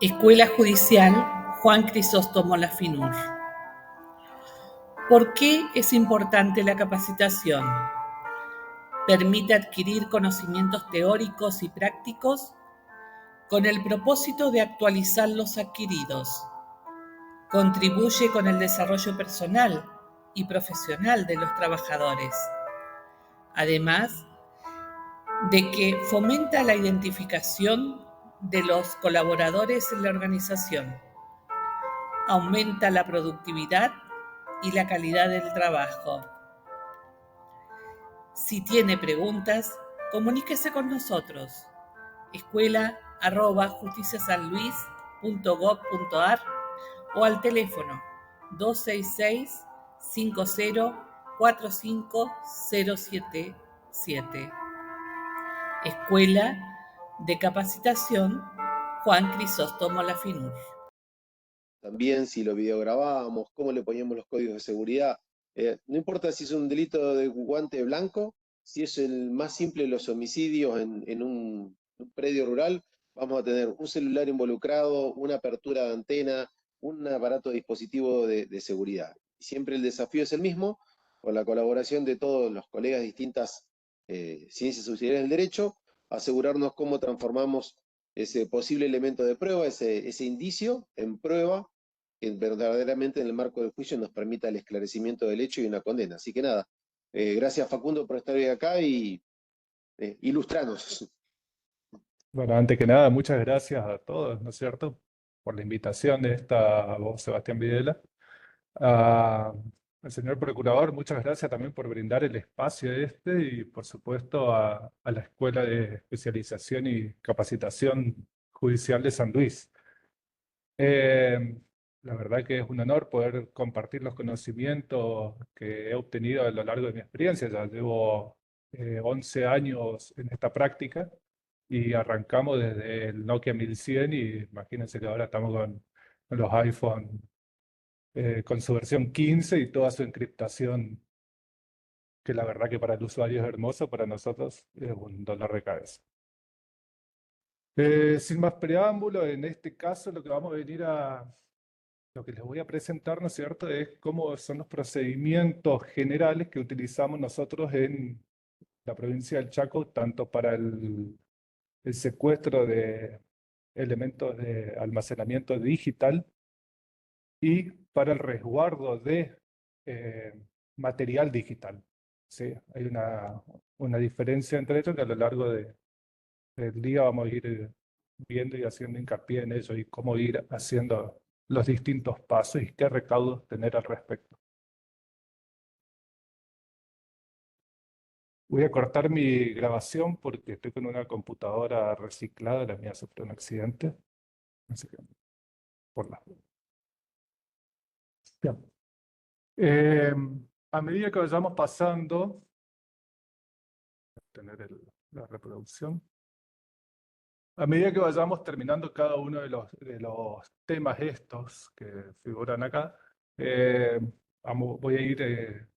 Escuela Judicial Juan Crisóstomo Lafinur. ¿Por qué es importante la capacitación? Permite adquirir conocimientos teóricos y prácticos con el propósito de actualizar los adquiridos. Contribuye con el desarrollo personal y profesional de los trabajadores. Además de que fomenta la identificación de los colaboradores en la organización. Aumenta la productividad y la calidad del trabajo. Si tiene preguntas, comuníquese con nosotros. escuela@justiciasanluis.gov.ar o al teléfono 266-50-45077. Escuela de Capacitación Juan Crisóstomo Lafinur. También si lo videograbábamos, cómo le poníamos los códigos de seguridad. No importa si es un delito de guante blanco, si es el más simple de los homicidios en un predio rural, vamos a tener un celular involucrado, una apertura de antena, un aparato dispositivo de seguridad. Y siempre el desafío es el mismo, con la colaboración de todos los colegas de distintas ciencias auxiliares del derecho, asegurarnos cómo transformamos ese posible elemento de prueba, ese indicio en prueba, que verdaderamente en el marco del juicio nos permita el esclarecimiento del hecho y una condena. Así que nada, gracias Facundo por estar hoy acá y ilustranos. Bueno, antes que nada, muchas gracias a todos, ¿no es cierto?, por la invitación de a vos, Sebastián Videla. A- Al señor Procurador, muchas gracias también por brindar el espacio y, por supuesto, a la Escuela de Especialización y Capacitación Judicial de San Luis. Eh, la verdad que es un honor poder compartir los conocimientos que he obtenido a lo largo de mi experiencia. Ya llevo 11 años en esta práctica y arrancamos desde el Nokia 1100 y imagínense que ahora estamos con los iPhone con su versión 15 y toda su encriptación, que la verdad que para el usuario es hermoso, para nosotros es un dolor de cabeza. Sin más preámbulo, en este caso lo que les voy a presentar, ¿no es cierto?, es cómo son los procedimientos generales que utilizamos nosotros en la provincia del Chaco, tanto para el secuestro de elementos de almacenamiento digital y para el resguardo de eh, material digital. ¿Sí? Hay una diferencia entre ellos que a lo largo del día vamos a ir viendo y haciendo hincapié en ello y cómo ir haciendo los distintos pasos y qué recaudos tener al respecto. Voy a cortar mi grabación porque estoy con una computadora reciclada, la mía sufrió un accidente. Así que, por la... Bien. Eh, a medida que vayamos pasando, tener la reproducción. A medida que vayamos terminando cada uno de los temas estos que figuran acá, eh, voy a ir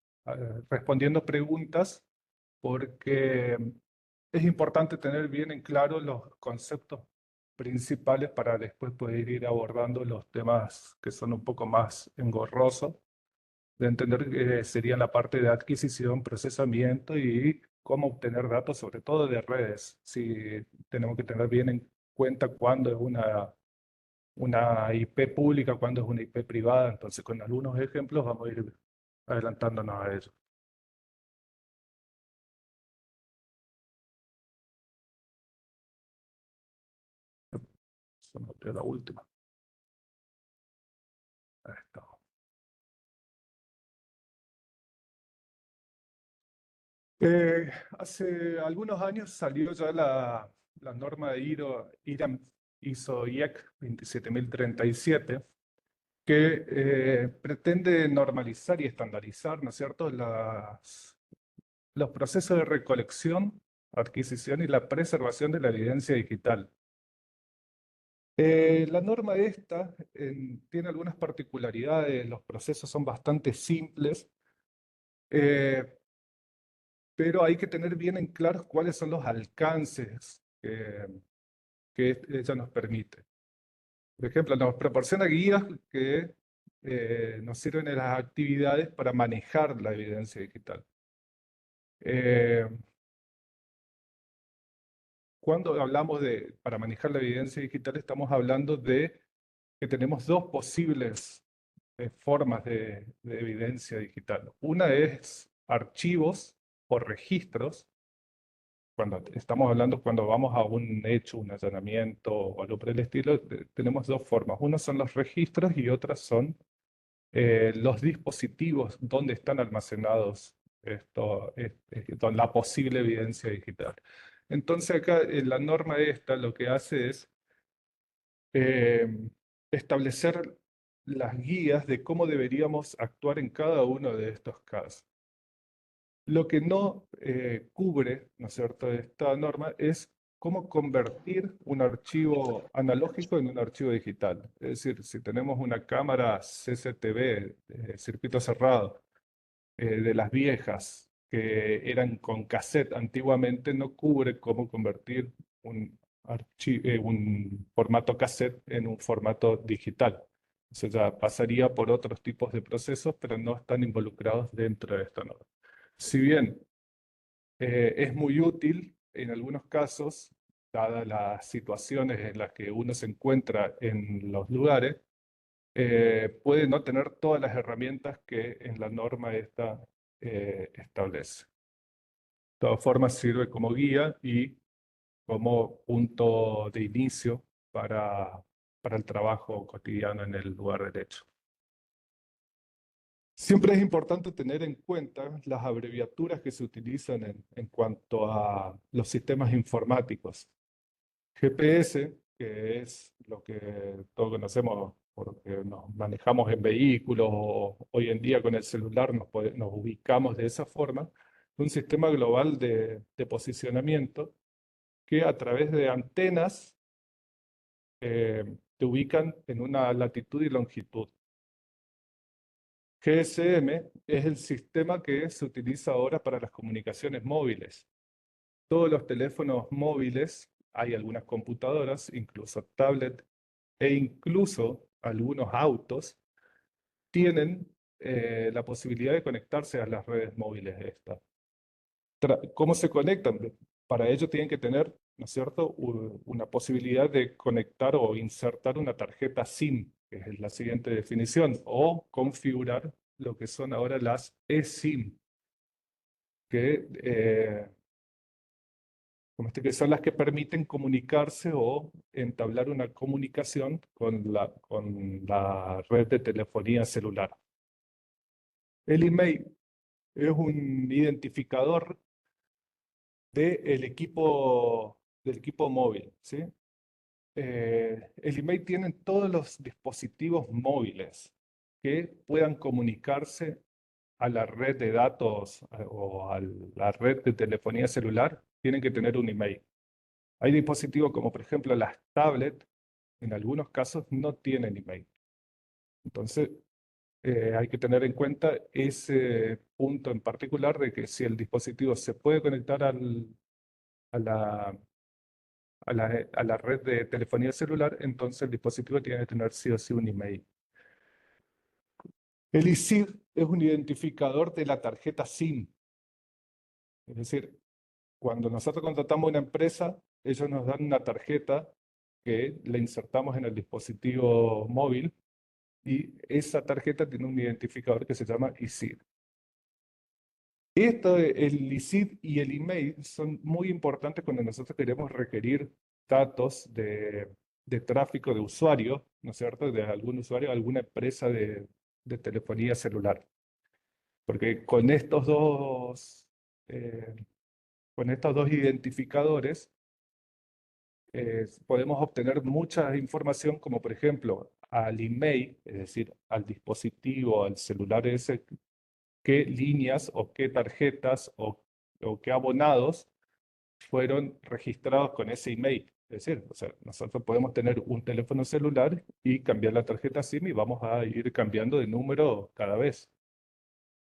respondiendo preguntas porque es importante tener bien en claro los conceptos principales para después poder ir abordando los temas que son un poco más engorrosos, de entender que serían la parte de adquisición, procesamiento y cómo obtener datos, sobre todo de redes. Si tenemos que tener bien en cuenta cuándo es una IP pública, cuándo es una IP privada. Entonces, con algunos ejemplos vamos a ir adelantándonos a eso. Se me olvidó la última. Ahí está. Hace algunos años salió ya la norma de IRAM ISO IEC 27037, que pretende normalizar y estandarizar, ¿no es cierto?, los procesos de recolección, adquisición y la preservación de la evidencia digital. La norma esta tiene algunas particularidades, los procesos son bastante simples, eh, pero hay que tener bien en claro cuáles son los alcances que ella nos permite. Por ejemplo, nos proporciona guías que nos sirven en las actividades para manejar la evidencia digital. Eh, Cuando hablamos de para manejar la evidencia digital, estamos hablando de que tenemos dos posibles formas de evidencia digital. Una es archivos o registros. Cuando estamos hablando, cuando vamos a un hecho, un allanamiento o algo por el estilo, tenemos dos formas. Uno son los registros y otras son los dispositivos donde están almacenados la posible evidencia digital. Entonces acá la norma esta lo que hace es eh, establecer las guías de cómo deberíamos actuar en cada uno de estos casos. Lo que no cubre, ¿no es cierto?, esta norma es cómo convertir un archivo analógico en un archivo digital. Es decir, si tenemos una cámara CCTV, circuito cerrado, de las viejas, que eran con cassette antiguamente, no cubre cómo convertir un formato cassette en un formato digital. Eso ya pasaría por otros tipos de procesos, pero no están involucrados dentro de esta norma. Si bien es muy útil en algunos casos, dadas las situaciones en las que uno se encuentra en los lugares, puede no tener todas las herramientas que en la norma esta establece. De todas formas, sirve como guía y como punto de inicio para el trabajo cotidiano en el lugar del hecho. Siempre es importante tener en cuenta las abreviaturas que se utilizan en cuanto a los sistemas informáticos. GPS, que es lo que todos conocemos porque nos manejamos en vehículos o hoy en día con el celular nos ubicamos de esa forma, un sistema global de posicionamiento que a través de antenas te ubican en una latitud y longitud. GSM es el sistema que se utiliza ahora para las comunicaciones móviles. Todos los teléfonos móviles, hay algunas computadoras, incluso tablet, e incluso algunos autos, tienen la posibilidad de conectarse a las redes móviles estas. ¿Cómo se conectan? Para ello tienen que tener, ¿no es cierto?, una posibilidad de conectar o insertar una tarjeta SIM, que es la siguiente definición, o configurar lo que son ahora las eSIM, que que son las que permiten comunicarse o entablar una comunicación con la red de telefonía celular. El email es un identificador del equipo móvil, ¿sí? El email tiene todos los dispositivos móviles que puedan comunicarse a la red de datos o a la red de telefonía celular, tienen que tener un email. Hay dispositivos como por ejemplo las tablets, en algunos casos no tienen email. Entonces, hay que tener en cuenta ese punto en particular de que si el dispositivo se puede conectar a la, a la red de telefonía celular, entonces el dispositivo tiene que tener sí o sí un email. El eSIM es un identificador de la tarjeta SIM. Es decir, cuando nosotros contratamos una empresa, ellos nos dan una tarjeta que le insertamos en el dispositivo móvil y esa tarjeta tiene un identificador que se llama eSIM. El eSIM y el email son muy importantes cuando nosotros queremos requerir datos de tráfico de usuario, ¿no es cierto?, de algún usuario, de alguna empresa de telefonía celular. Porque eh, con estos dos identificadores podemos obtener mucha información, como por ejemplo al email, es decir, al dispositivo, al celular ese, qué líneas o qué tarjetas o qué abonados fueron registrados con ese email. Es decir, o sea, nosotros podemos tener un teléfono celular y cambiar la tarjeta SIM y vamos a ir cambiando de número cada vez.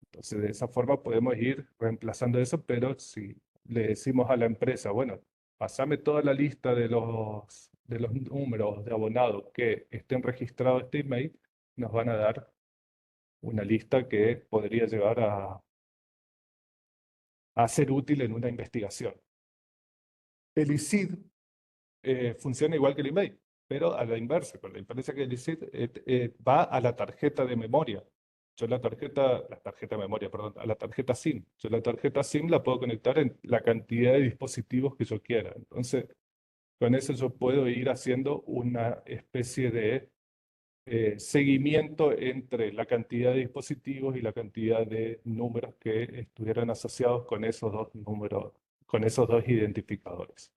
Entonces, de esa forma podemos ir reemplazando eso, pero si le decimos a la empresa, bueno, pasame toda la lista de los números de abonado que estén registrados este email, nos van a dar una lista que podría llegar a ser útil en una investigación. El ISID funciona igual que el email, pero a la inversa, con la diferencia que el ISID va a la tarjeta de memoria. Yo la tarjeta de memoria, perdón, a la tarjeta SIM. Yo la tarjeta SIM la puedo conectar en la cantidad de dispositivos que yo quiera. Entonces, con eso yo puedo ir haciendo una especie de seguimiento entre la cantidad de dispositivos y la cantidad de números que estuvieran asociados con esos dos números, con esos dos identificadores.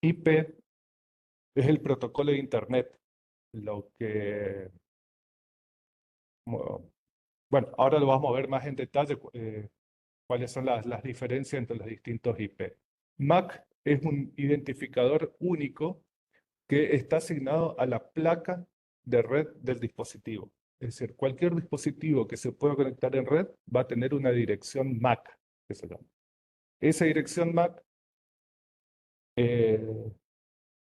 IP es el protocolo de Internet, lo que, bueno, ahora lo vamos a ver más en detalle, cuáles son las diferencias entre los distintos IP. MAC es un identificador único que está asignado a la placa de red del dispositivo. Es decir, cualquier dispositivo que se pueda conectar en red va a tener una dirección MAC, que se llama. Esa dirección MAC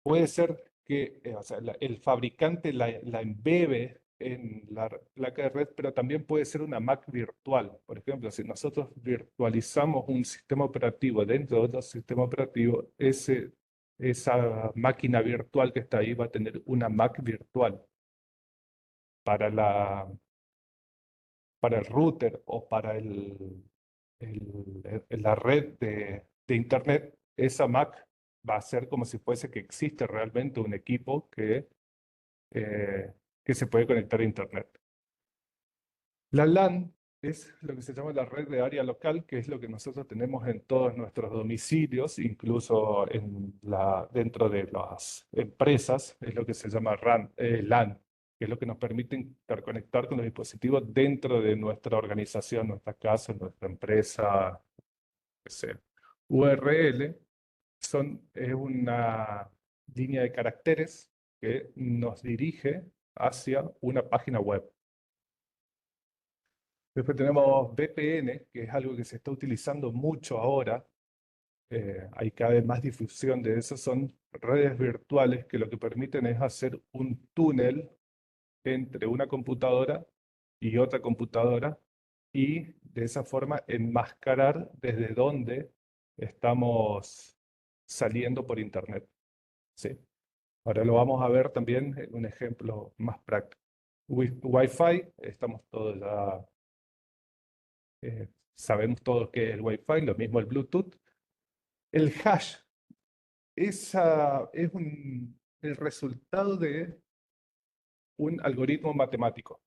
puede ser que o sea, el fabricante la embebe en la placa de red, pero también puede ser una Mac virtual. Por ejemplo, si nosotros virtualizamos un sistema operativo dentro de otro sistema operativo, esa máquina virtual que está ahí va a tener una Mac virtual. Para el router o para la red de Internet, esa Mac va a ser como si fuese que existe realmente un equipo eh, que se puede conectar a Internet. La LAN es lo que se llama la red de área local, que es lo que nosotros tenemos en todos nuestros domicilios, incluso dentro de las empresas, es lo que se llama LAN, que es lo que nos permite interconectar con los dispositivos dentro de nuestra organización, nuestra casa, nuestra empresa, etc. URL es una línea de caracteres que nos dirige hacia una página web. Después tenemos VPN, que es algo que se está utilizando mucho ahora. Hay cada vez más difusión de eso. Son redes virtuales que lo que permiten es hacer un túnel entre una computadora y otra computadora y de esa forma enmascarar desde dónde estamos saliendo por Internet. ¿Sí? Ahora lo vamos a ver también en un ejemplo más práctico. Wi-Fi, estamos todos ya, sabemos todos qué es el Wi-Fi, lo mismo el Bluetooth. El hash es el resultado de un algoritmo matemático.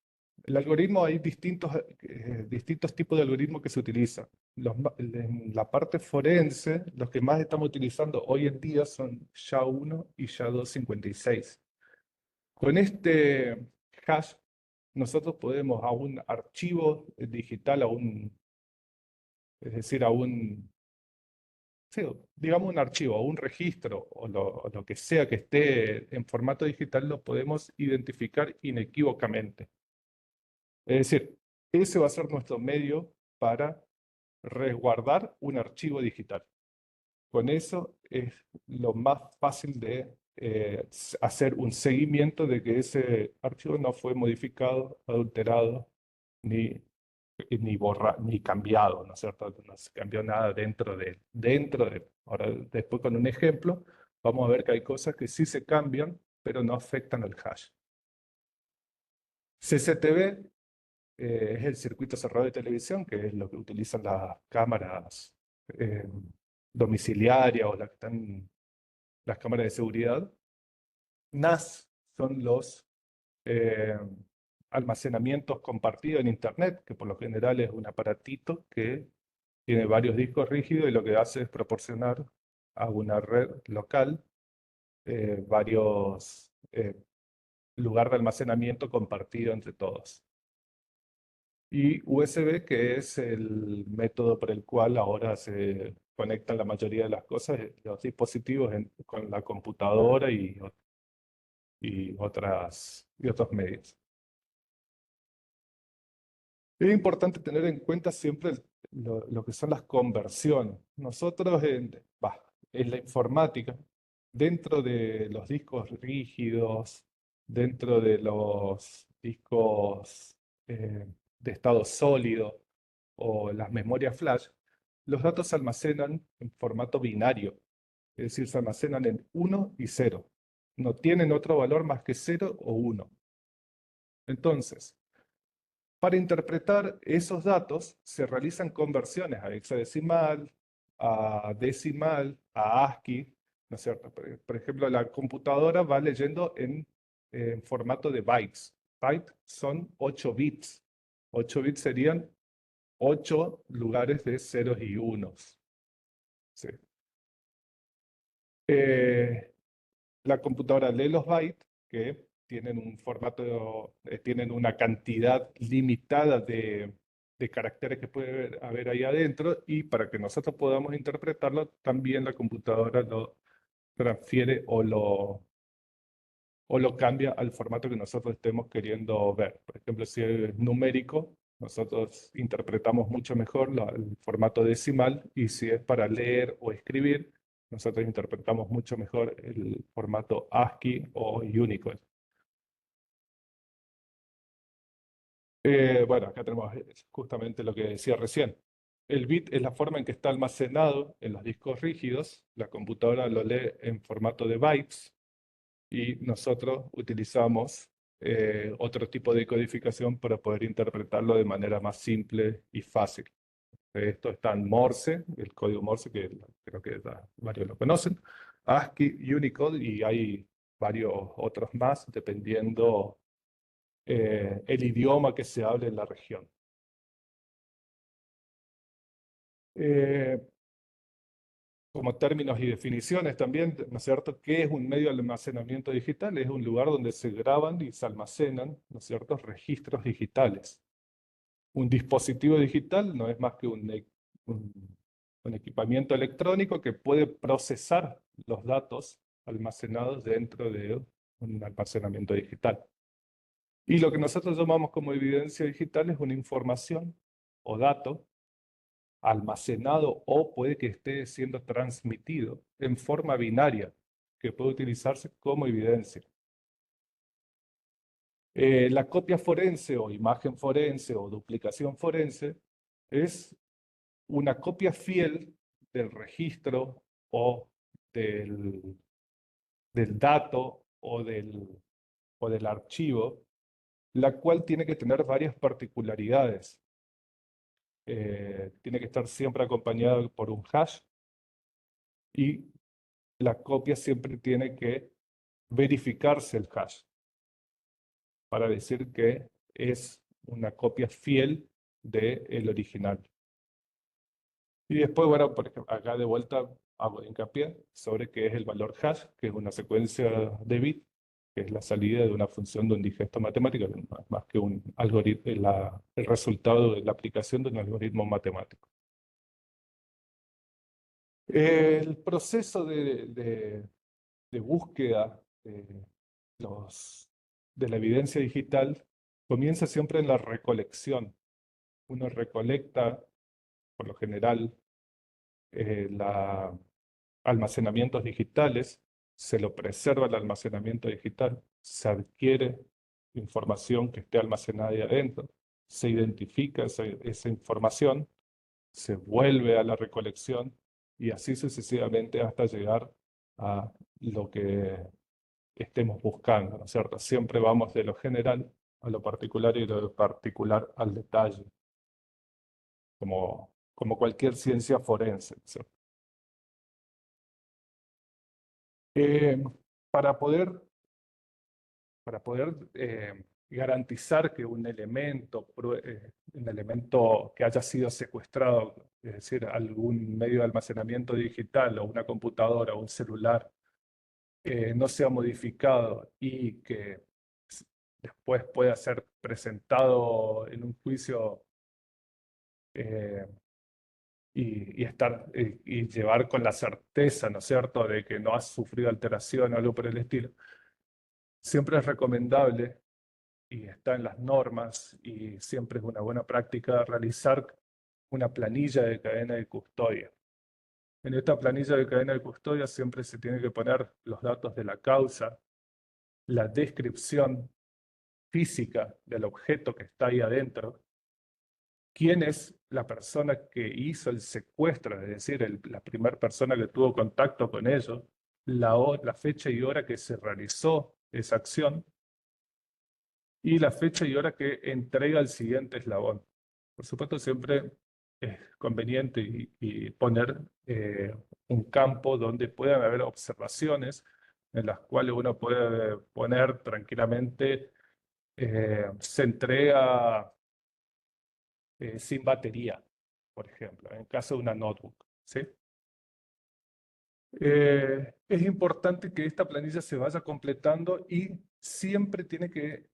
El algoritmo, hay distintos tipos de algoritmos que se utilizan. En la parte forense, los que más estamos utilizando hoy en día son SHA-1 y SHA-256. Con este hash, nosotros podemos a un archivo digital, es decir, sí, digamos un archivo, un registro o lo que sea que esté en formato digital, lo podemos identificar inequívocamente. Es decir, ese va a ser nuestro medio para resguardar un archivo digital. Con eso es lo más fácil de hacer un seguimiento de que ese archivo no fue modificado, adulterado, ni cambiado, ¿no es cierto? No se cambió nada dentro de él. Ahora, después con un ejemplo, vamos a ver que hay cosas que sí se cambian, pero no afectan al hash. CCTV es el circuito cerrado de televisión, que es lo que utilizan las cámaras eh, domiciliarias o las cámaras de seguridad. NAS son los eh, almacenamientos compartidos en Internet, que por lo general es un aparatito que tiene varios discos rígidos y lo que hace es proporcionar a una red local varios lugares de almacenamiento compartido entre todos. Y USB, que es el método por el cual ahora se conectan la mayoría de las cosas, los dispositivos con la computadora y otros medios. Es importante tener en cuenta siempre lo que son las conversiones. Nosotros en la informática dentro de los discos rígidos, dentro de los discos de estado sólido o las memorias flash, los datos se almacenan en formato binario, es decir, se almacenan en 1 y 0. No tienen otro valor más que 0 o 1. Entonces, para interpretar esos datos se realizan conversiones a hexadecimal, a decimal, a ASCII, ¿no es cierto? Por ejemplo, la computadora va leyendo en formato de bytes. Byte son 8 bits. 8 bits serían 8 lugares de ceros y unos. ¿Sí? La computadora lee los bytes que tienen un formato, tienen una cantidad limitada de caracteres que puede haber ahí adentro, y para que nosotros podamos interpretarlo, también la computadora lo transfiere o lo cambia al formato que nosotros estemos queriendo ver. Por ejemplo, si es numérico, nosotros interpretamos mucho mejor el formato decimal, y si es para leer o escribir, nosotros interpretamos mucho mejor el formato ASCII o Unicode. Bueno, acá tenemos justamente lo que decía recién. El bit es la forma en que está almacenado en los discos rígidos. La computadora lo lee en formato de bytes, y nosotros utilizamos otro tipo de codificación para poder interpretarlo de manera más simple y fácil. Esto está en Morse, el código Morse, que creo que varios lo conocen, ASCII, Unicode, y hay varios otros más, dependiendo el idioma que se hable en la región. Eh, Como términos y definiciones también, ¿no es cierto? ¿Qué es un medio de almacenamiento digital? Es un lugar donde se graban y se almacenan, ¿no es cierto?, registros digitales. Un dispositivo digital no es más que un equipamiento electrónico que puede procesar los datos almacenados dentro de un almacenamiento digital. Y lo que nosotros llamamos como evidencia digital es una información o dato almacenado, o puede que esté siendo transmitido en forma binaria, que puede utilizarse como evidencia. La copia forense o imagen forense o duplicación forense es una copia fiel del registro o del, del dato o del archivo, la cual tiene que tener varias particularidades. Tiene que estar siempre acompañada por un hash, y la copia siempre tiene que verificarse el hash para decir que es una copia fiel del original. Y después, bueno, por ejemplo, acá de vuelta hago hincapié sobre qué es el valor hash, que es una secuencia de bits, que es la salida de una función de un digesto matemático, que no es más que un algoritmo, el resultado de la aplicación de un algoritmo matemático. El proceso de búsqueda los, de la evidencia digital comienza siempre en la recolección. Uno recolecta, por lo general, almacenamientos digitales, se lo preserva el almacenamiento digital, se adquiere información que esté almacenada ahí adentro, se identifica esa información, se vuelve a la recolección, y así sucesivamente hasta llegar a lo que estemos buscando, ¿no es cierto? Siempre vamos de lo general a lo particular, y de lo particular al detalle, como cualquier ciencia forense, ¿no es cierto? Eh, para poder, para poder garantizar que un elemento que haya sido secuestrado, es decir, algún medio de almacenamiento digital o una computadora o un celular, no sea modificado y que después pueda ser presentado en un juicio eh, y llevar con la certeza, ¿no es cierto?, de que no has sufrido alteración o algo por el estilo. Siempre es recomendable, y está en las normas, y siempre es una buena práctica, realizar una planilla de cadena de custodia. En esta planilla de cadena de custodia siempre se tiene que poner los datos de la causa, la descripción física del objeto que está ahí adentro, quién es la persona que hizo el secuestro, es decir, la primera persona que tuvo contacto con ellos, la fecha y hora que se realizó esa acción y la fecha y hora que entrega el siguiente eslabón. Por supuesto, siempre es conveniente y poner un campo donde puedan haber observaciones en las cuales uno puede poner tranquilamente se entrega sin batería, por ejemplo, en caso de una notebook, ¿sí? Es importante que esta planilla se vaya completando y siempre tiene que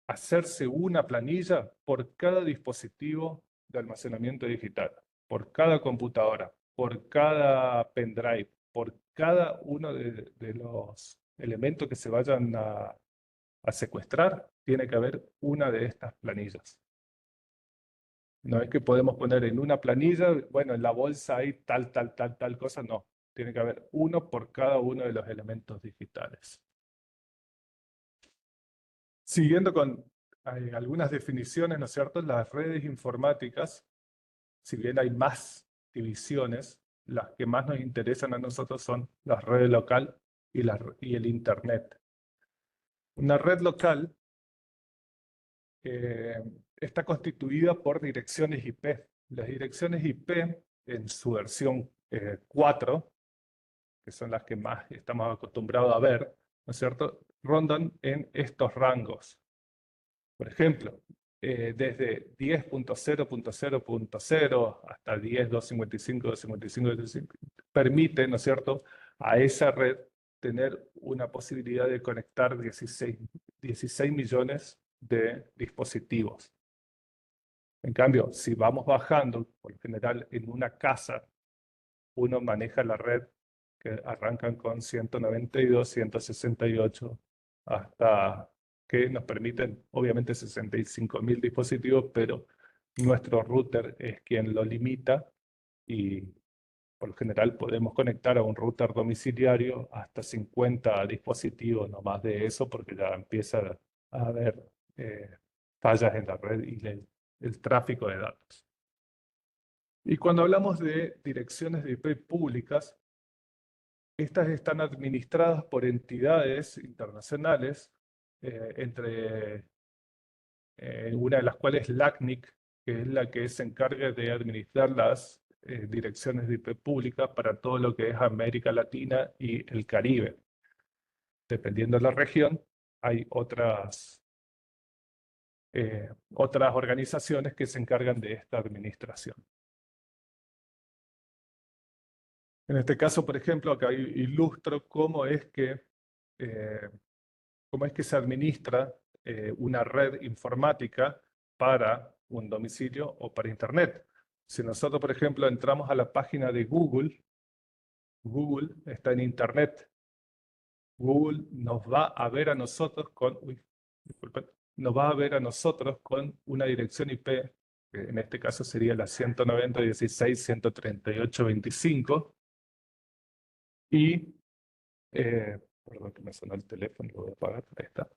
hacerse una planilla por cada dispositivo de almacenamiento digital, por cada computadora, por cada pendrive, por cada uno de los elementos que se vayan a secuestrar, tiene que haber una de estas planillas. No es que podemos poner en una planilla, bueno, en la bolsa hay tal cosa, no. Tiene que haber uno por cada uno de los elementos digitales. Siguiendo con algunas definiciones, ¿no es cierto? Las redes informáticas, si bien hay más divisiones, las que más nos interesan a nosotros son la red local y el Internet. Una red local está constituida por direcciones IP. Las direcciones IP, en su versión 4, que son las que más estamos acostumbrados a ver, ¿no es cierto?, rondan en estos rangos. Por ejemplo, desde 10.0.0.0 hasta 10.255.255.255, permite, ¿no es cierto?, a esa red tener una posibilidad de conectar 16 millones de dispositivos. En cambio, si vamos bajando, por lo general en una casa, uno maneja la red que arrancan con 192, 168, hasta que nos permiten, obviamente, 65.000 dispositivos, pero nuestro router es quien lo limita y por lo general podemos conectar a un router domiciliario hasta 50 dispositivos, no más de eso, porque ya empieza a haber fallas en la red y el tráfico de datos. Y cuando hablamos de direcciones de IP públicas, estas están administradas por entidades internacionales, entre una de las cuales LACNIC, que es la que se encarga de administrar las direcciones de IP públicas para todo lo que es América Latina y el Caribe. Dependiendo de la región, hay otras organizaciones que se encargan de esta administración. En este caso, por ejemplo, acá ilustro cómo es que se administra una red informática para un domicilio o para Internet. Si nosotros, por ejemplo, entramos a la página de Google, Google está en Internet. Google nos va a ver a nosotros con, nos va a ver a nosotros con una dirección IP, que en este caso sería la 190.16.138.25, y, perdón que me sonó el teléfono, lo voy a apagar, ahí está.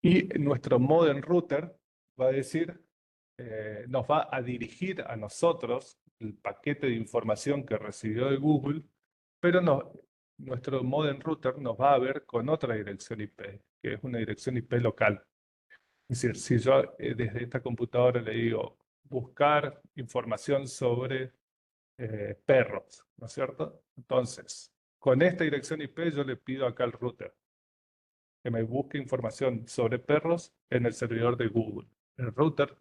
Y nuestro modem router va a decir, nos va a dirigir a nosotros el paquete de información que recibió de Google, pero nuestro modem router nos va a ver con otra dirección IP, que es una dirección IP local. Es decir, si yo desde esta computadora le digo buscar información sobre perros, ¿no es cierto? Entonces, con esta dirección IP yo le pido acá al router que me busque información sobre perros en el servidor de Google. El router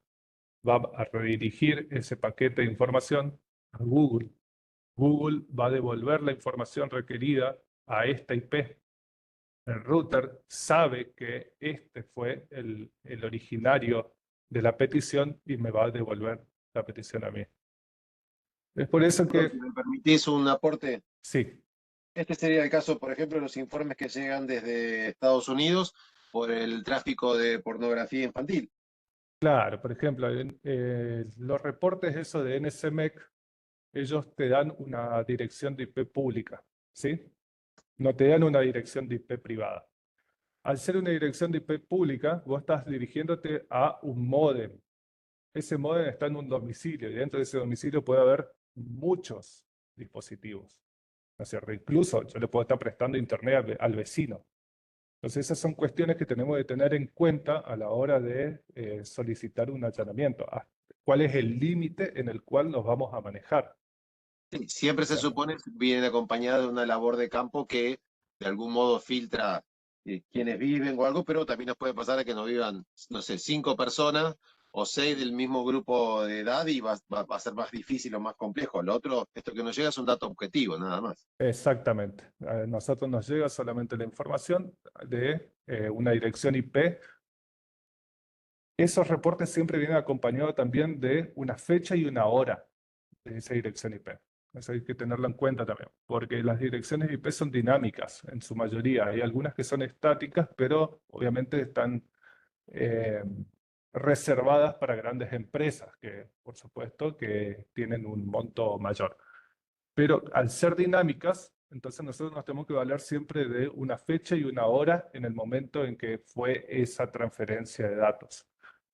va a redirigir ese paquete de información a Google. Google va a devolver la información requerida a esta IP. El router sabe que este fue el originario de la petición y me va a devolver la petición a mí. Es por eso que... Si me permitís un aporte. Sí. Este sería el caso, por ejemplo, de los informes que llegan desde Estados Unidos por el tráfico de pornografía infantil. Claro, por ejemplo, los reportes eso de NSMEC ellos te dan una dirección de IP pública, ¿sí? No te dan una dirección de IP privada. Al ser una dirección de IP pública, vos estás dirigiéndote a un módem. Ese módem está en un domicilio y dentro de ese domicilio puede haber muchos dispositivos. ¿No es cierto? Incluso yo le puedo estar prestando internet al vecino. Entonces esas son cuestiones que tenemos que tener en cuenta a la hora de solicitar un allanamiento. ¿Cuál es el límite en el cual nos vamos a manejar? Sí, siempre se ¿Cierto? supone que viene acompañada de una labor de campo que de algún modo filtra quienes viven o algo, pero también nos puede pasar a que no vivan, no sé, 5 personas o 6 del mismo grupo de edad y va a ser más difícil o más complejo. Lo otro, esto que nos llega es un dato objetivo, nada más. Exactamente. A nosotros nos llega solamente la información de una dirección IP. Esos reportes siempre vienen acompañados también de una fecha y una hora de esa dirección IP. Eso hay que tenerlo en cuenta también, porque las direcciones IP son dinámicas en su mayoría. Hay algunas que son estáticas, pero obviamente están eh, reservadas para grandes empresas, que por supuesto que tienen un monto mayor. Pero al ser dinámicas, entonces nosotros nos tenemos que valer siempre de una fecha y una hora en el momento en que fue esa transferencia de datos.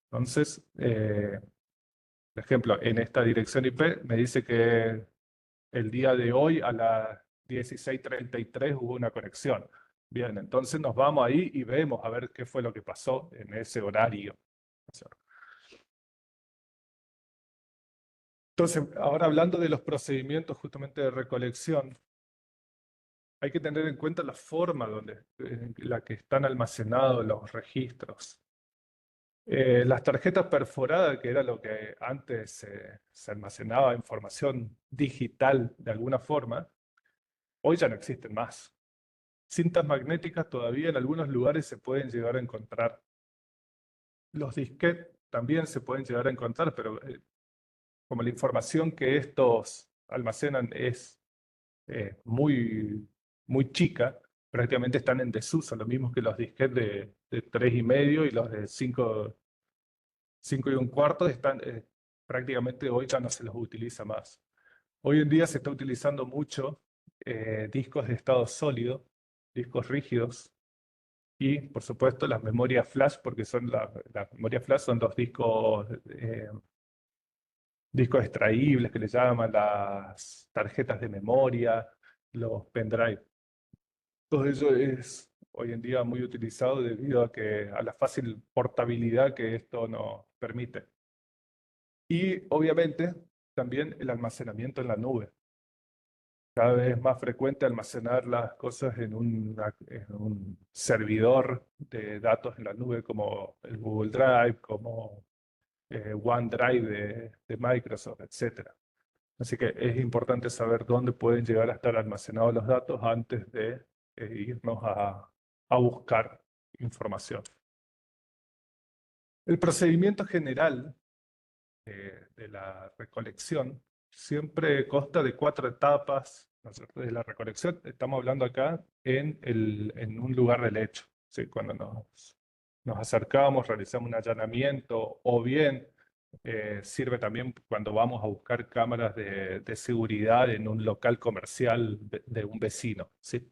Entonces, por ejemplo, en esta dirección IP me dice que el día de hoy a las 16:33 hubo una conexión. Bien, entonces nos vamos ahí y vemos a ver qué fue lo que pasó en ese horario. Entonces, ahora hablando de los procedimientos justamente de recolección, hay que tener en cuenta la forma en la que están almacenados los registros. Las tarjetas perforadas, que era lo que antes se almacenaba información digital de alguna forma, hoy ya no existen más. Cintas magnéticas todavía en algunos lugares se pueden llegar a encontrar. Los disquetes también se pueden llegar a encontrar, pero como la información que estos almacenan es muy chica, prácticamente están en desuso, lo mismo que los disquetes de 3,5 y los de 5,25 están, prácticamente hoy ya no se los utiliza más. Hoy en día se está utilizando mucho discos de estado sólido, discos rígidos, y por supuesto las memorias flash, porque las memorias flash son los discos extraíbles que le llaman, las tarjetas de memoria, los pendrive. Todo eso es hoy en día muy utilizado debido a la fácil portabilidad que esto nos permite. Y obviamente también el almacenamiento en la nube. Cada vez es más frecuente almacenar las cosas en un servidor de datos en la nube como el Google Drive, como OneDrive de Microsoft, etc. Así que es importante saber dónde pueden llegar a estar almacenados los datos antes de irnos a buscar información. El procedimiento general de la recolección siempre consta de 4 etapas, ¿no es cierto? De la recolección estamos hablando acá en un lugar del hecho, ¿sí? Cuando nos acercamos, realizamos un allanamiento o bien sirve también cuando vamos a buscar cámaras de seguridad en un local comercial de un vecino, ¿sí?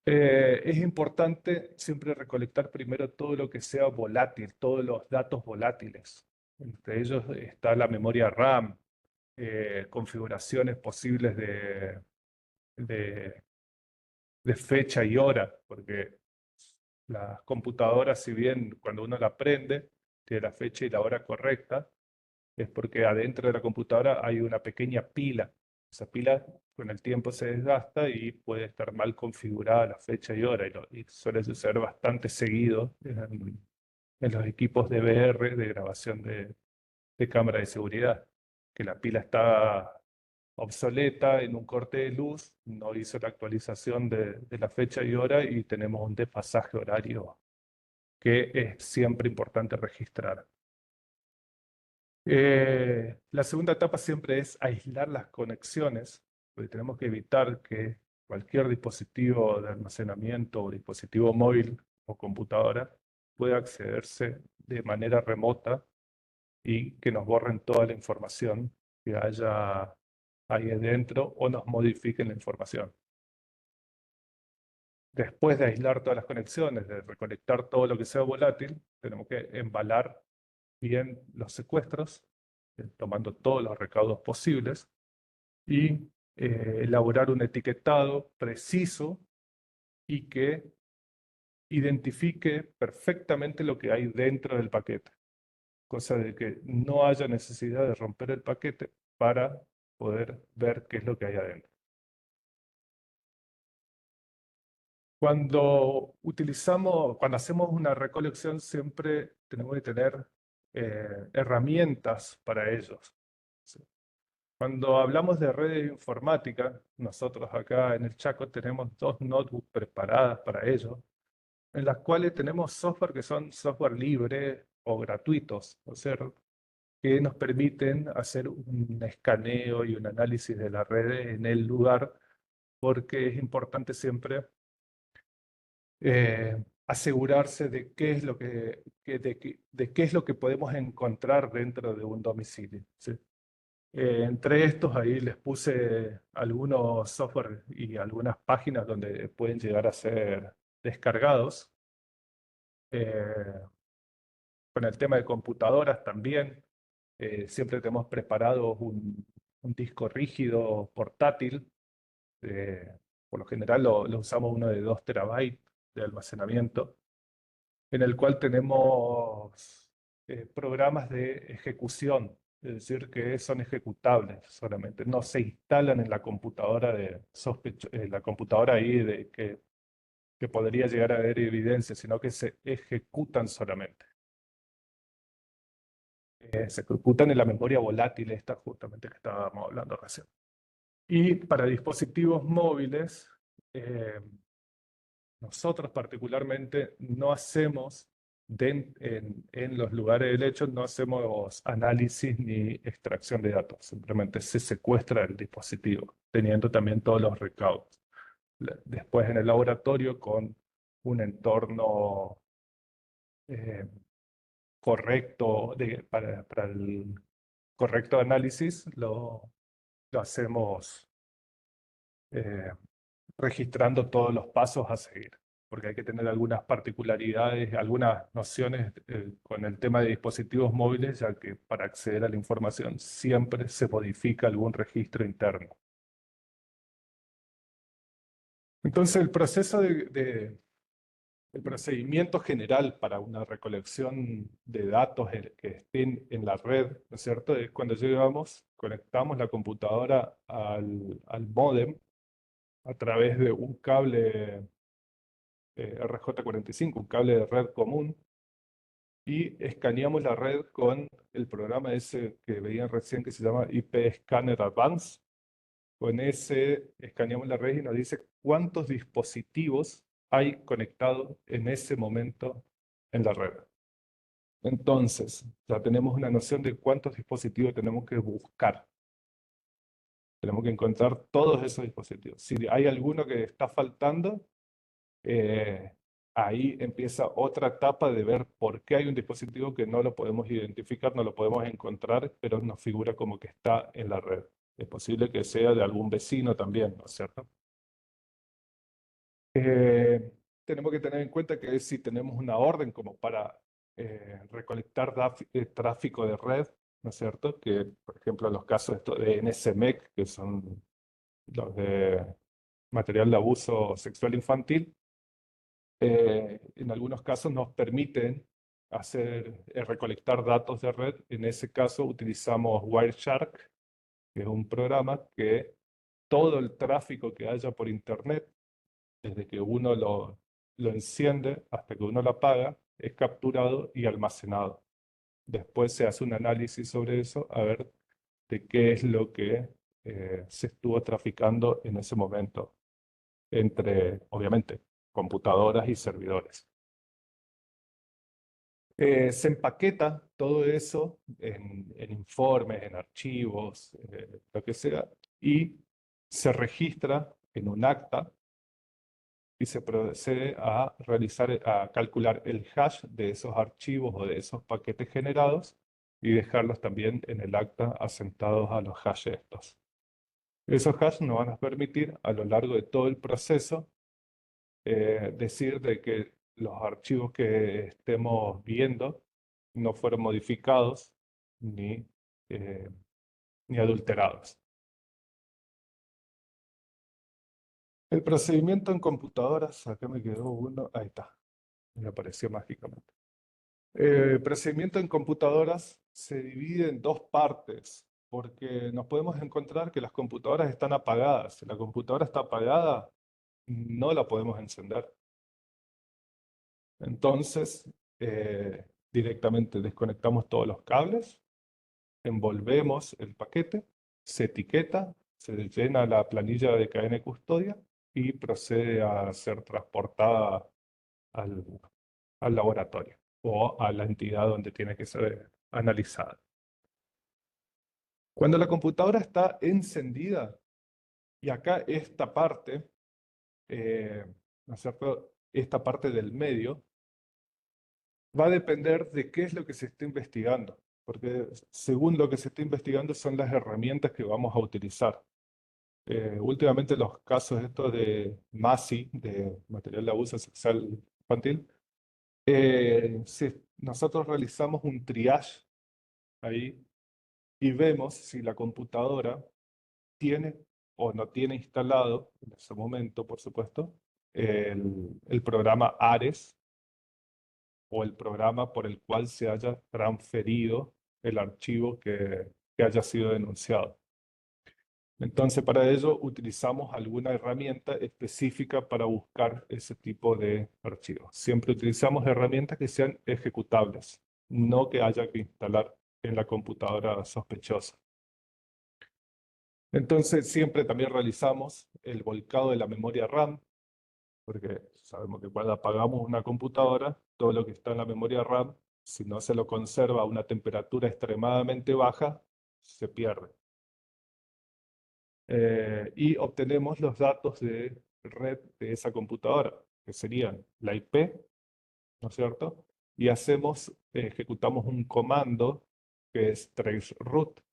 Es importante siempre recolectar primero todo lo que sea volátil, todos los datos volátiles. Entre ellos está la memoria RAM, configuraciones posibles de, de fecha y hora, porque las computadoras, si bien cuando uno la prende, tiene la fecha y la hora correcta, es porque adentro de la computadora hay una pequeña pila. Esa pila con el tiempo se desgasta y puede estar mal configurada la fecha y hora, y suele suceder bastante seguido en los equipos de VR, de grabación de cámara de seguridad, que la pila está obsoleta en un corte de luz, no hizo la actualización de la fecha y hora y tenemos un desfasaje horario que es siempre importante registrar. La segunda etapa siempre es aislar las conexiones, porque tenemos que evitar que cualquier dispositivo de almacenamiento o dispositivo móvil o computadora pueda accederse de manera remota y que nos borren toda la información que haya ahí adentro o nos modifiquen la información. Después de aislar todas las conexiones, de recolectar todo lo que sea volátil, tenemos que embalar bien los secuestros, tomando todos los recaudos posibles, y elaborar un etiquetado preciso y que identifique perfectamente lo que hay dentro del paquete, cosa de que no haya necesidad de romper el paquete para poder ver qué es lo que hay adentro. Cuando hacemos una recolección, siempre tenemos que tener herramientas para ellos. ¿Sí? Cuando hablamos de redes informáticas, nosotros acá en el Chaco tenemos 2 notebooks preparadas para ello, en las cuales tenemos software que son software libre o gratuitos, o sea, que nos permiten hacer un escaneo y un análisis de la red en el lugar, porque es importante siempre asegurarse de qué es lo de qué es lo que podemos encontrar dentro de un domicilio, ¿sí? Entre estos, ahí les puse algunos software y algunas páginas donde pueden llegar a ser descargados. Con el tema de computadoras también, siempre tenemos preparado un disco rígido portátil. Por lo general lo usamos uno de 2 terabytes de almacenamiento, en el cual tenemos programas de ejecución, es decir, que son ejecutables solamente, no se instalan en la computadora la computadora ahí que podría llegar a haber evidencia, sino que se ejecutan solamente. Se ejecutan en la memoria volátil esta justamente que estábamos hablando recién. Y para dispositivos móviles, nosotros particularmente no hacemos, en los lugares del hecho, no hacemos análisis ni extracción de datos, simplemente se secuestra el dispositivo, teniendo también todos los recaudos. Después en el laboratorio, con un entorno correcto para el correcto análisis, lo hacemos eh, registrando todos los pasos a seguir, porque hay que tener algunas particularidades, algunas nociones con el tema de dispositivos móviles, ya que para acceder a la información siempre se modifica algún registro interno. Entonces el procedimiento general para una recolección de datos que estén en la red, ¿no es cierto? Es cuando conectamos la computadora al módem a través de un cable RJ45, un cable de red común, y escaneamos la red con el programa ese que veían recién que se llama IP Scanner Advanced. Con ese escaneamos la red y nos dice cuántos dispositivos hay conectados en ese momento en la red. Entonces, ya tenemos una noción de cuántos dispositivos tenemos que buscar. Tenemos que encontrar todos esos dispositivos. Si hay alguno que está faltando, ahí empieza otra etapa de ver por qué hay un dispositivo que no lo podemos identificar, no lo podemos encontrar, pero nos figura como que está en la red. Es posible que sea de algún vecino también, ¿no es cierto? Tenemos que tener en cuenta que si tenemos una orden como para recolectar tráfico de red, ¿no es cierto? Que, por ejemplo, los casos de NSMEC, que son los de material de abuso sexual infantil, en algunos casos nos permiten recolectar datos de red. En ese caso utilizamos Wireshark, que es un programa que todo el tráfico que haya por Internet, desde que uno lo enciende hasta que uno lo apaga, es capturado y almacenado. Después se hace un análisis sobre eso, a ver de qué es lo que se estuvo traficando en ese momento, entre, obviamente, computadoras y servidores. Se empaqueta todo eso en informes, en archivos, lo que sea, y se registra en un acta y se procede a calcular el hash de esos archivos o de esos paquetes generados y dejarlos también en el acta asentados a los hash estos. Esos hash nos van a permitir a lo largo de todo el proceso decir de que los archivos que estemos viendo no fueron modificados ni, eh, ni adulterados. El procedimiento en computadoras, acá me quedó uno, ahí está, me apareció mágicamente. El procedimiento en computadoras se divide en dos partes, porque nos podemos encontrar que las computadoras están apagadas. Si la computadora está apagada, no la podemos encender. Entonces, directamente desconectamos todos los cables, envolvemos el paquete, se etiqueta, se llena la planilla de cadena de custodia y procede a ser transportada al, al laboratorio o a la entidad donde tiene que ser analizada. Cuando la computadora está encendida, y acá esta parte, ¿no es cierto? Esta parte del medio, va a depender de qué es lo que se está investigando, porque según lo que se está investigando son las herramientas que vamos a utilizar. Últimamente los casos estos de MASI, de material de abuso sexual infantil, nosotros realizamos un triage ahí y vemos si la computadora tiene o no tiene instalado, en ese momento, por supuesto, el programa ARES o el programa por el cual se haya transferido el archivo que haya sido denunciado. Entonces, para ello utilizamos alguna herramienta específica para buscar ese tipo de archivos. Siempre utilizamos herramientas que sean ejecutables, no que haya que instalar en la computadora sospechosa. Entonces, siempre también realizamos el volcado de la memoria RAM, porque sabemos que cuando apagamos una computadora, todo lo que está en la memoria RAM, si no se lo conserva a una temperatura extremadamente baja, se pierde. Y obtenemos los datos de red de esa computadora, que serían la IP, ¿no es cierto? Y ejecutamos un comando que es traceroute,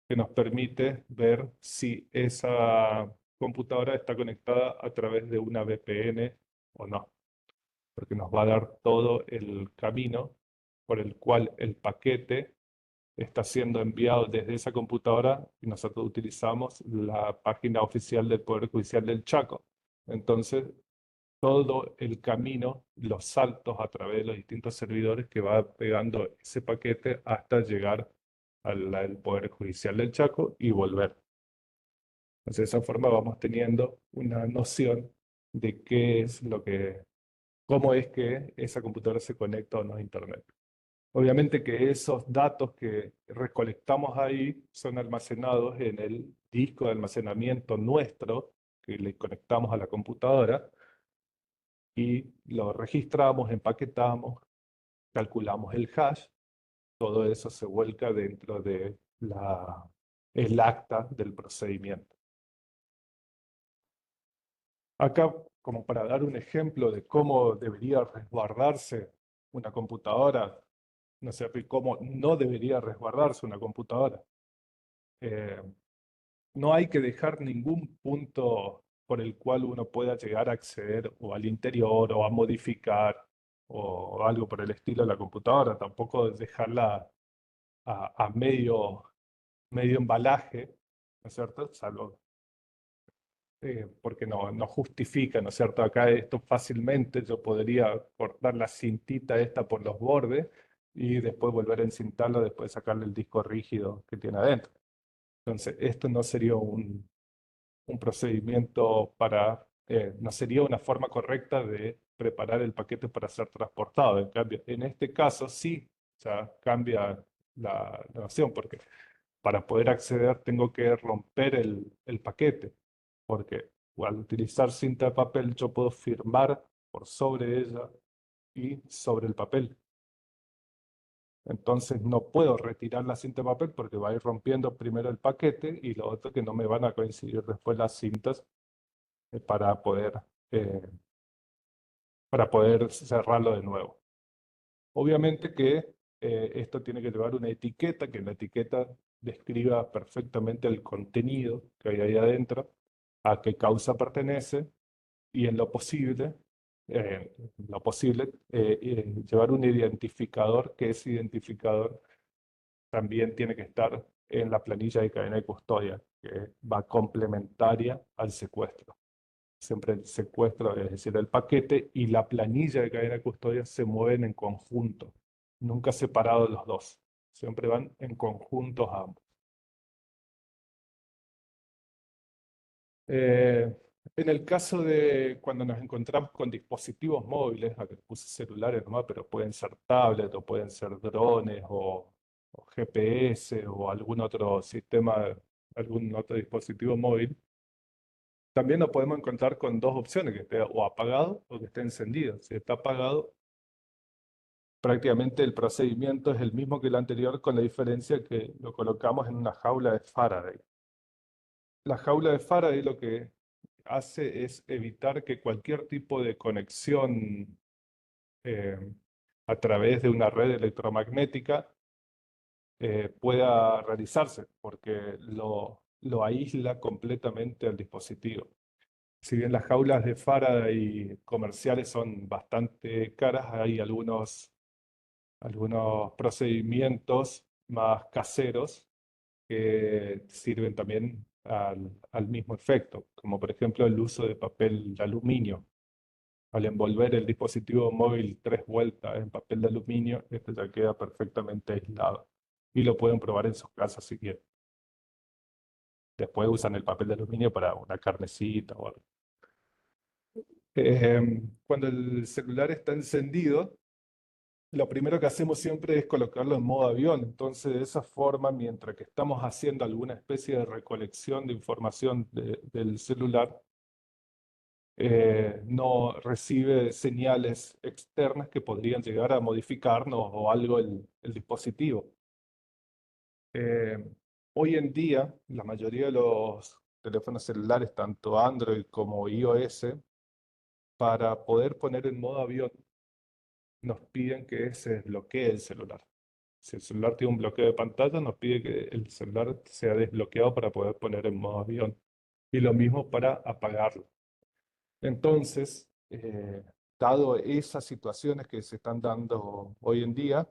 que nos permite ver si esa computadora está conectada a través de una VPN o no, porque nos va a dar todo el camino por el cual el paquete está siendo enviado desde esa computadora y nosotros utilizamos la página oficial del Poder Judicial del Chaco. Entonces, todo el camino, los saltos a través de los distintos servidores que va pegando ese paquete hasta llegar al Poder Judicial del Chaco y volver. Entonces, de esa forma vamos teniendo una noción de cómo es que esa computadora se conecta o no a Internet. Obviamente que esos datos que recolectamos ahí son almacenados en el disco de almacenamiento nuestro, que le conectamos a la computadora, y lo registramos, empaquetamos, calculamos el hash, todo eso se vuelca dentro de el acta del procedimiento. Acá, como para dar un ejemplo de cómo debería resguardarse una computadora, no sé, cómo no debería resguardarse una computadora. No hay que dejar ningún punto por el cual uno pueda llegar a acceder o al interior o a modificar o algo por el estilo de la computadora. Tampoco dejarla a medio embalaje, ¿no es cierto? Salvo porque no justifica, ¿no es cierto? Acá esto fácilmente yo podría cortar la cintita esta por los bordes y después volver a encintarlo, después sacarle el disco rígido que tiene adentro. Entonces, esto no sería un procedimiento no sería una forma correcta de preparar el paquete para ser transportado. En cambio, en este caso sí, ya cambia la noción, porque para poder acceder tengo que romper el paquete, porque al utilizar cinta de papel yo puedo firmar por sobre ella y sobre el papel. Entonces no puedo retirar la cinta de papel porque va a ir rompiendo primero el paquete y lo otro que no me van a coincidir después las cintas para eh, para poder cerrarlo de nuevo. Obviamente que esto tiene que llevar una etiqueta, que la etiqueta describa perfectamente el contenido que hay ahí adentro, a qué causa pertenece, y en lo posible llevar un identificador, que ese identificador también tiene que estar en la planilla de cadena de custodia, que va complementaria al secuestro. Siempre el secuestro, es decir, el paquete y la planilla de cadena de custodia se mueven en conjunto, nunca separados los dos, siempre van en conjuntos ambos. Eh, en el caso de cuando nos encontramos con dispositivos móviles, acá puse celulares nomás, pero pueden ser tablets o pueden ser drones o GPS o algún otro sistema, algún otro dispositivo móvil, también nos podemos encontrar con dos opciones, que esté o apagado o que esté encendido. Si está apagado, prácticamente el procedimiento es el mismo que el anterior, con la diferencia que lo colocamos en una jaula de Faraday. La jaula de Faraday lo que hace es evitar que cualquier tipo de conexión eh, a través de una red electromagnética pueda realizarse, porque lo aísla completamente al dispositivo. Si bien las jaulas de Faraday comerciales son bastante caras, hay algunos procedimientos más caseros que sirven también al mismo efecto, como por ejemplo el uso de papel de aluminio. Al envolver el dispositivo móvil 3 vueltas en papel de aluminio, este ya queda perfectamente aislado. Y lo pueden probar en sus casas si quieren. Después usan el papel de aluminio para una carnecita o algo. Cuando el celular está encendido, lo primero que hacemos siempre es colocarlo en modo avión. Entonces, de esa forma, mientras que estamos haciendo alguna especie de recolección de información del celular, no recibe señales externas que podrían llegar a modificarnos o algo el dispositivo. Eh, Hoy en día, la mayoría de los teléfonos celulares, tanto Android como iOS, para poder poner en modo avión, nos piden que se desbloquee el celular. Si el celular tiene un bloqueo de pantalla, nos pide que el celular sea desbloqueado para poder poner en modo avión. Y lo mismo para apagarlo. Entonces, dado esas situaciones que se están dando hoy en día,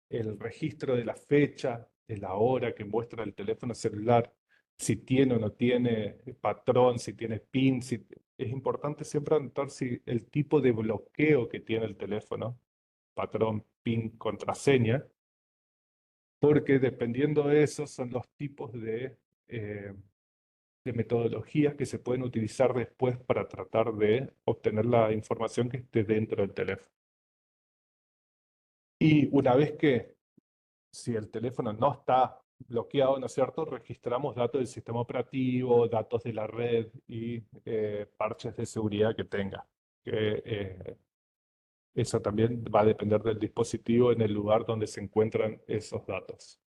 el registro de la fecha, de la hora que muestra el teléfono celular, si tiene o no tiene patrón, si tiene PIN, es importante siempre anotar si el tipo de bloqueo que tiene el teléfono, patrón, PIN, contraseña, porque dependiendo de eso son los tipos de metodologías que se pueden utilizar después para tratar de obtener la información que esté dentro del teléfono. Y una vez que, si el teléfono no está bloqueado, ¿no es cierto?, registramos datos del sistema operativo, datos de la red y parches de seguridad que tenga. Eso también va a depender del dispositivo en el lugar donde se encuentran esos datos.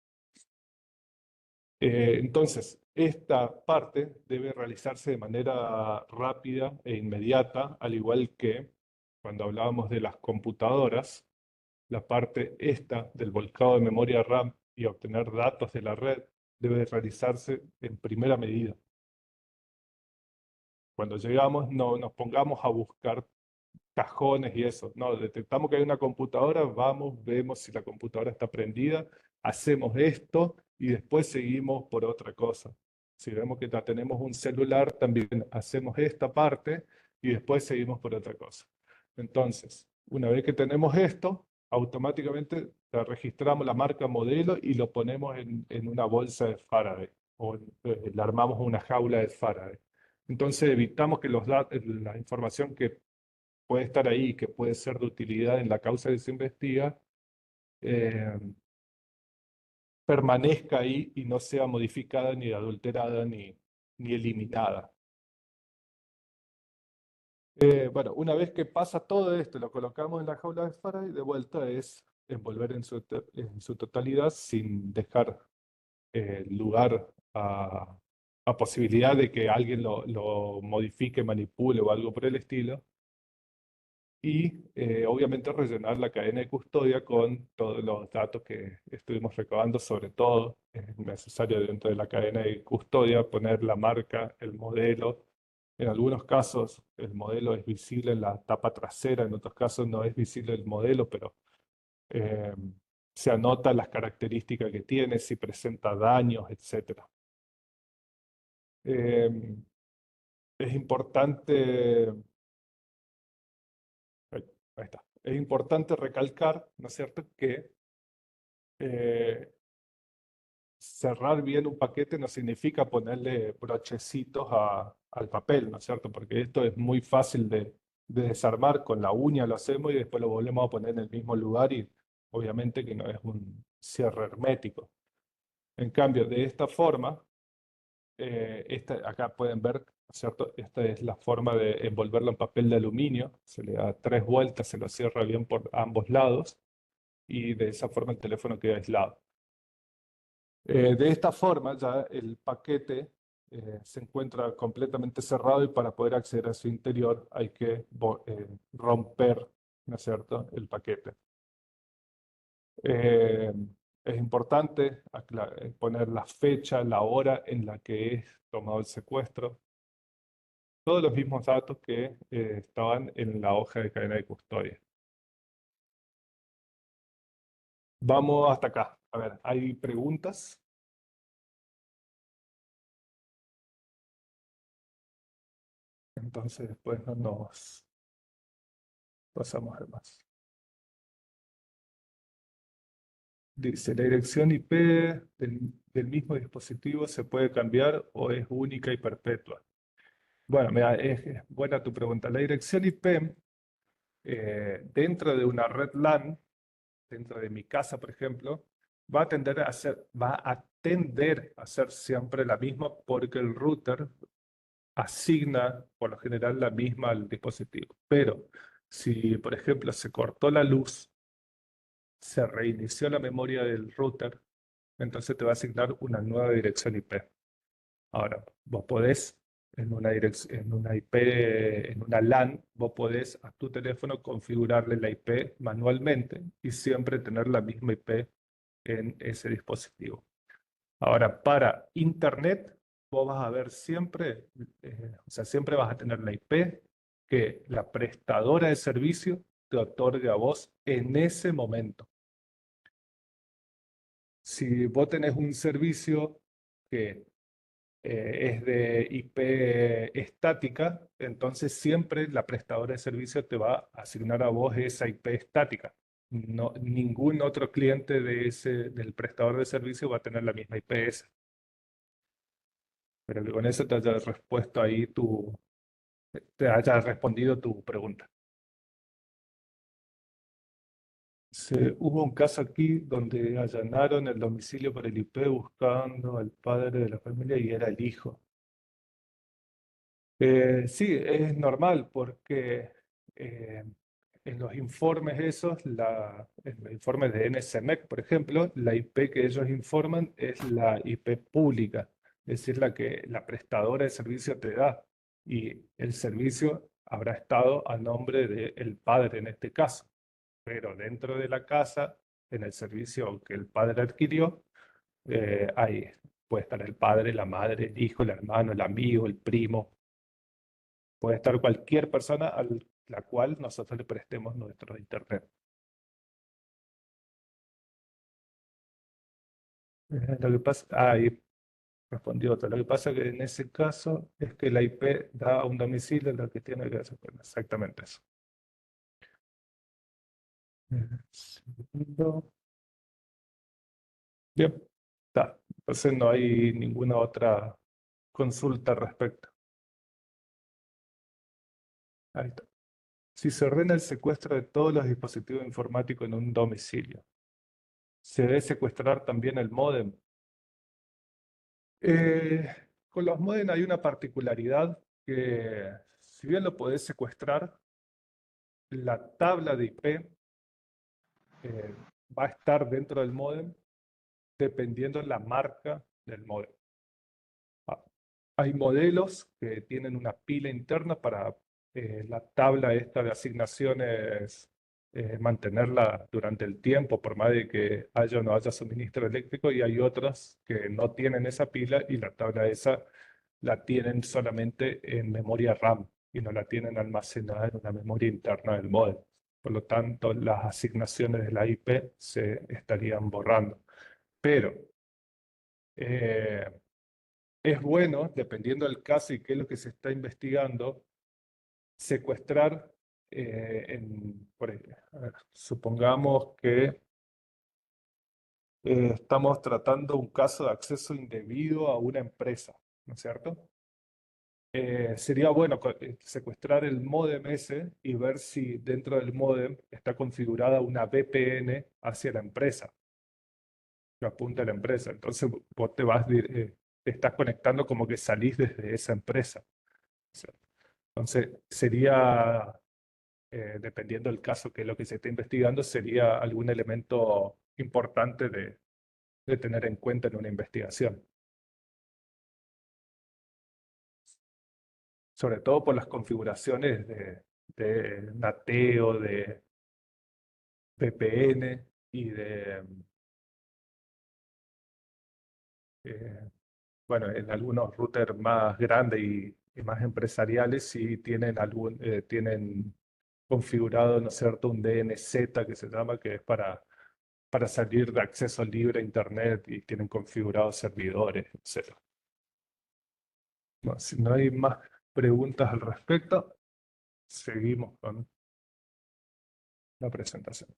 Entonces, esta parte debe realizarse de manera rápida e inmediata, al igual que cuando hablábamos de las computadoras, la parte esta del volcado de memoria RAM y obtener datos de la red debe realizarse en primera medida. Cuando llegamos, no nos pongamos a buscar cajones y eso. No, detectamos que hay una computadora, vamos, vemos si la computadora está prendida, hacemos esto y después seguimos por otra cosa. Si vemos que tenemos un celular, también hacemos esta parte y después seguimos por otra cosa. Entonces, una vez que tenemos esto, automáticamente registramos la marca modelo y lo ponemos en una bolsa de Faraday o le armamos una jaula de Faraday. Entonces evitamos que la información que puede estar ahí, que puede ser de utilidad en la causa que se investiga, eh, permanezca ahí y no sea modificada, ni adulterada, ni eliminada. Bueno, una vez que pasa todo esto, lo colocamos en la jaula de Faraday, de vuelta es envolver en su totalidad sin dejar lugar a posibilidad de que alguien lo modifique, manipule o algo por el estilo. y obviamente rellenar la cadena de custodia con todos los datos que estuvimos recabando. Sobre todo es necesario dentro de la cadena de custodia poner la marca, el modelo. En algunos casos el modelo es visible en la tapa trasera, en otros casos no es visible el modelo, pero eh, se anotan las características que tiene, si presenta daños, etcétera. Eh, es importante, ahí ahí está, es importante recalcar, ¿no es cierto?, que eh, cerrar bien un paquete no significa ponerle brochecitos al papel, ¿no es cierto? Porque esto es muy fácil de desarmar, con la uña lo hacemos y después lo volvemos a poner en el mismo lugar y obviamente que no es un cierre hermético. En cambio, de esta forma, acá pueden ver, ¿no es cierto? Esta es la forma de envolverlo en papel de aluminio. Se le da 3 vueltas, se lo cierra bien por ambos lados y de esa forma el teléfono queda aislado. De esta forma ya el paquete se encuentra completamente cerrado y para poder acceder a su interior hay que romper, ¿no es cierto?, el paquete. Eh, es importante poner la fecha, la hora en la que es tomado el secuestro, todos los mismos datos que estaban en la hoja de cadena de custodia. Vamos hasta acá. A ver, ¿hay preguntas? Entonces después no nos pasamos de más. Dice, ¿la dirección IP del mismo dispositivo se puede cambiar o es única y perpetua? Bueno, mira, es buena tu pregunta. La dirección IP dentro de una red LAN, dentro de mi casa, por ejemplo, va a tender a ser siempre la misma porque el router asigna por lo general la misma al dispositivo. Pero si, por ejemplo, se cortó la luz, se reinició la memoria del router, entonces te va a asignar una nueva dirección IP. Ahora, vos podés, en una IP, en una LAN, vos podés a tu teléfono configurarle la IP manualmente y siempre tener la misma IP en ese dispositivo. Ahora, para Internet, vos vas a ver siempre, o sea, siempre vas a tener la IP que la prestadora de servicio te otorgue a vos en ese momento. Si vos tenés un servicio que es de IP estática, entonces siempre la prestadora de servicio te va a asignar a vos esa IP estática. No, ningún otro cliente del prestador de servicio va a tener la misma IP esa. Pero que con eso te haya respondido tu pregunta. Hubo un caso aquí donde allanaron el domicilio por el IP buscando al padre de la familia y era el hijo. Sí, es normal porque eh, en los informes esos, en los informes de NSMEC, por ejemplo, la IP que ellos informan es la IP pública, es decir, la que la prestadora de servicio te da y el servicio habrá estado a nombre del padre en este caso, pero dentro de la casa, en el servicio que el padre adquirió, ahí puede estar el padre, la madre, el hijo, el hermano, el amigo, el primo. Puede estar cualquier persona a la cual nosotros le prestemos nuestro internet. Lo que pasa, ahí respondió otra. Lo que pasa que en ese caso es que la IP da a un domicilio lo que tiene que hacer. Bueno, exactamente eso. Segundo. Bien, está. Entonces no hay ninguna otra consulta al respecto. Ahí está. Si se ordena el secuestro de todos los dispositivos informáticos en un domicilio, ¿se debe secuestrar también el módem? Eh, con los modem hay una particularidad que, si bien lo podés secuestrar, la tabla de IP eh, va a estar dentro del modem dependiendo la marca del modem. Ah, hay modelos que tienen una pila interna para la tabla esta de asignaciones, mantenerla durante el tiempo, por más de que haya o no haya suministro eléctrico, y hay otros que no tienen esa pila y la tabla esa la tienen solamente en memoria RAM y no la tienen almacenada en una memoria interna del módem. Por lo tanto, las asignaciones de la IP se estarían borrando. Pero eh, es bueno, dependiendo del caso y qué es lo que se está investigando, secuestrar, a ver, supongamos que estamos tratando un caso de acceso indebido a una empresa, ¿no es cierto? Sería bueno secuestrar el módem ese y ver si dentro del módem está configurada una VPN hacia la empresa, que apunta a la empresa. Entonces vos te estás conectando como que salís desde esa empresa. O sea, entonces sería, dependiendo del caso que es lo que se está investigando, sería algún elemento importante de tener en cuenta en una investigación. Sobre todo por las configuraciones de nateo, de VPN y eh, bueno, en algunos routers más grandes y más empresariales sí tienen configurado, ¿no es cierto?, un DNZ que se llama, que es para salir de acceso libre a Internet y tienen configurados servidores, etc. Bueno, si no hay más preguntas al respecto, seguimos con la presentación.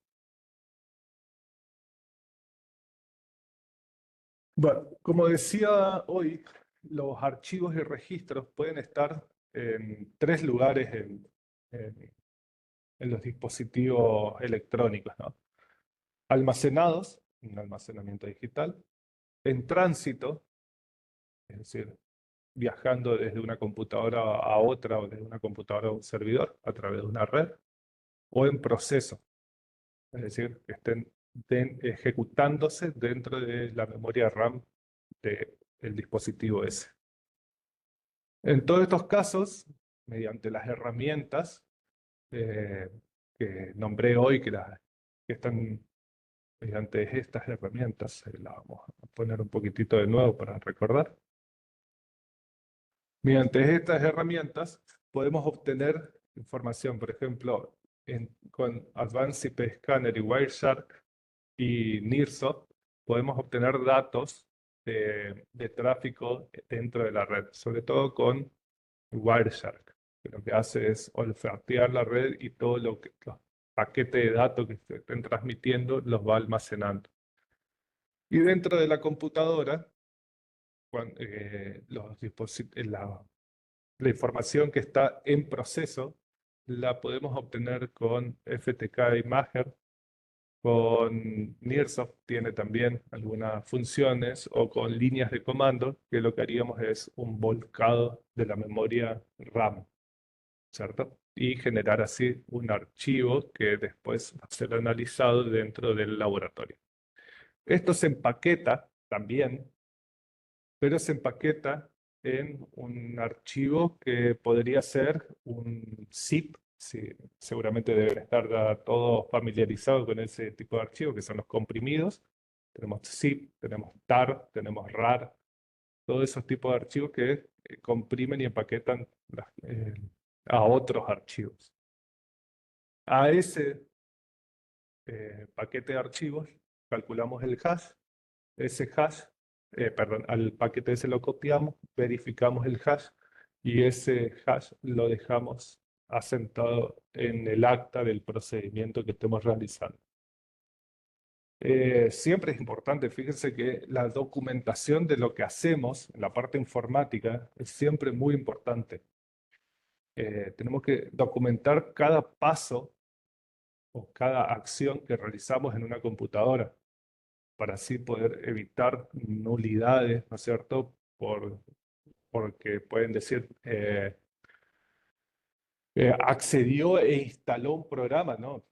Bueno, como decía hoy, los archivos y registros pueden estar en tres lugares en- en los dispositivos electrónicos, ¿no? Almacenados, en almacenamiento digital, en tránsito, es decir, viajando desde una computadora a otra o desde una computadora a un servidor a través de una red, o en proceso, es decir, que estén ejecutándose dentro de la memoria RAM del dispositivo ese. En todos estos casos, mediante las herramientas eh, que nombré hoy, que están mediante estas herramientas, las vamos a poner un poquitito de nuevo para recordar. Mediante estas herramientas podemos obtener información, por ejemplo, con Advanced IP Scanner y Wireshark y NIRSO, podemos obtener datos de tráfico dentro de la red, sobre todo con Wireshark, que lo que hace es olfatear la red y todo los paquetes de datos que se estén transmitiendo los va almacenando. Y dentro de la computadora, la información que está en proceso la podemos obtener con FTK Imager, con Nearsoft tiene también algunas funciones, o con líneas de comando, que lo que haríamos es un volcado de la memoria RAM, ¿cierto? Y generar así un archivo que después va a ser analizado dentro del laboratorio. Esto se empaqueta también, pero se empaqueta en un archivo que podría ser un zip. Sí, seguramente deben estar ya todos familiarizados con ese tipo de archivos, que son los comprimidos. Tenemos zip, tenemos tar, tenemos rar, todos esos tipos de archivos que comprimen y empaquetan a otros archivos. A ese paquete de archivos calculamos el hash. Ese hash, perdón, al paquete ese lo copiamos, verificamos el hash y ese hash lo dejamos asentado en el acta del procedimiento que estemos realizando. Siempre es importante, fíjense que la documentación de lo que hacemos en la parte informática es siempre muy importante. Tenemos que documentar cada paso o cada acción que realizamos en una computadora, para así poder evitar nulidades, ¿no es cierto? Porque pueden decir, accedió e instaló un programa, ¿no?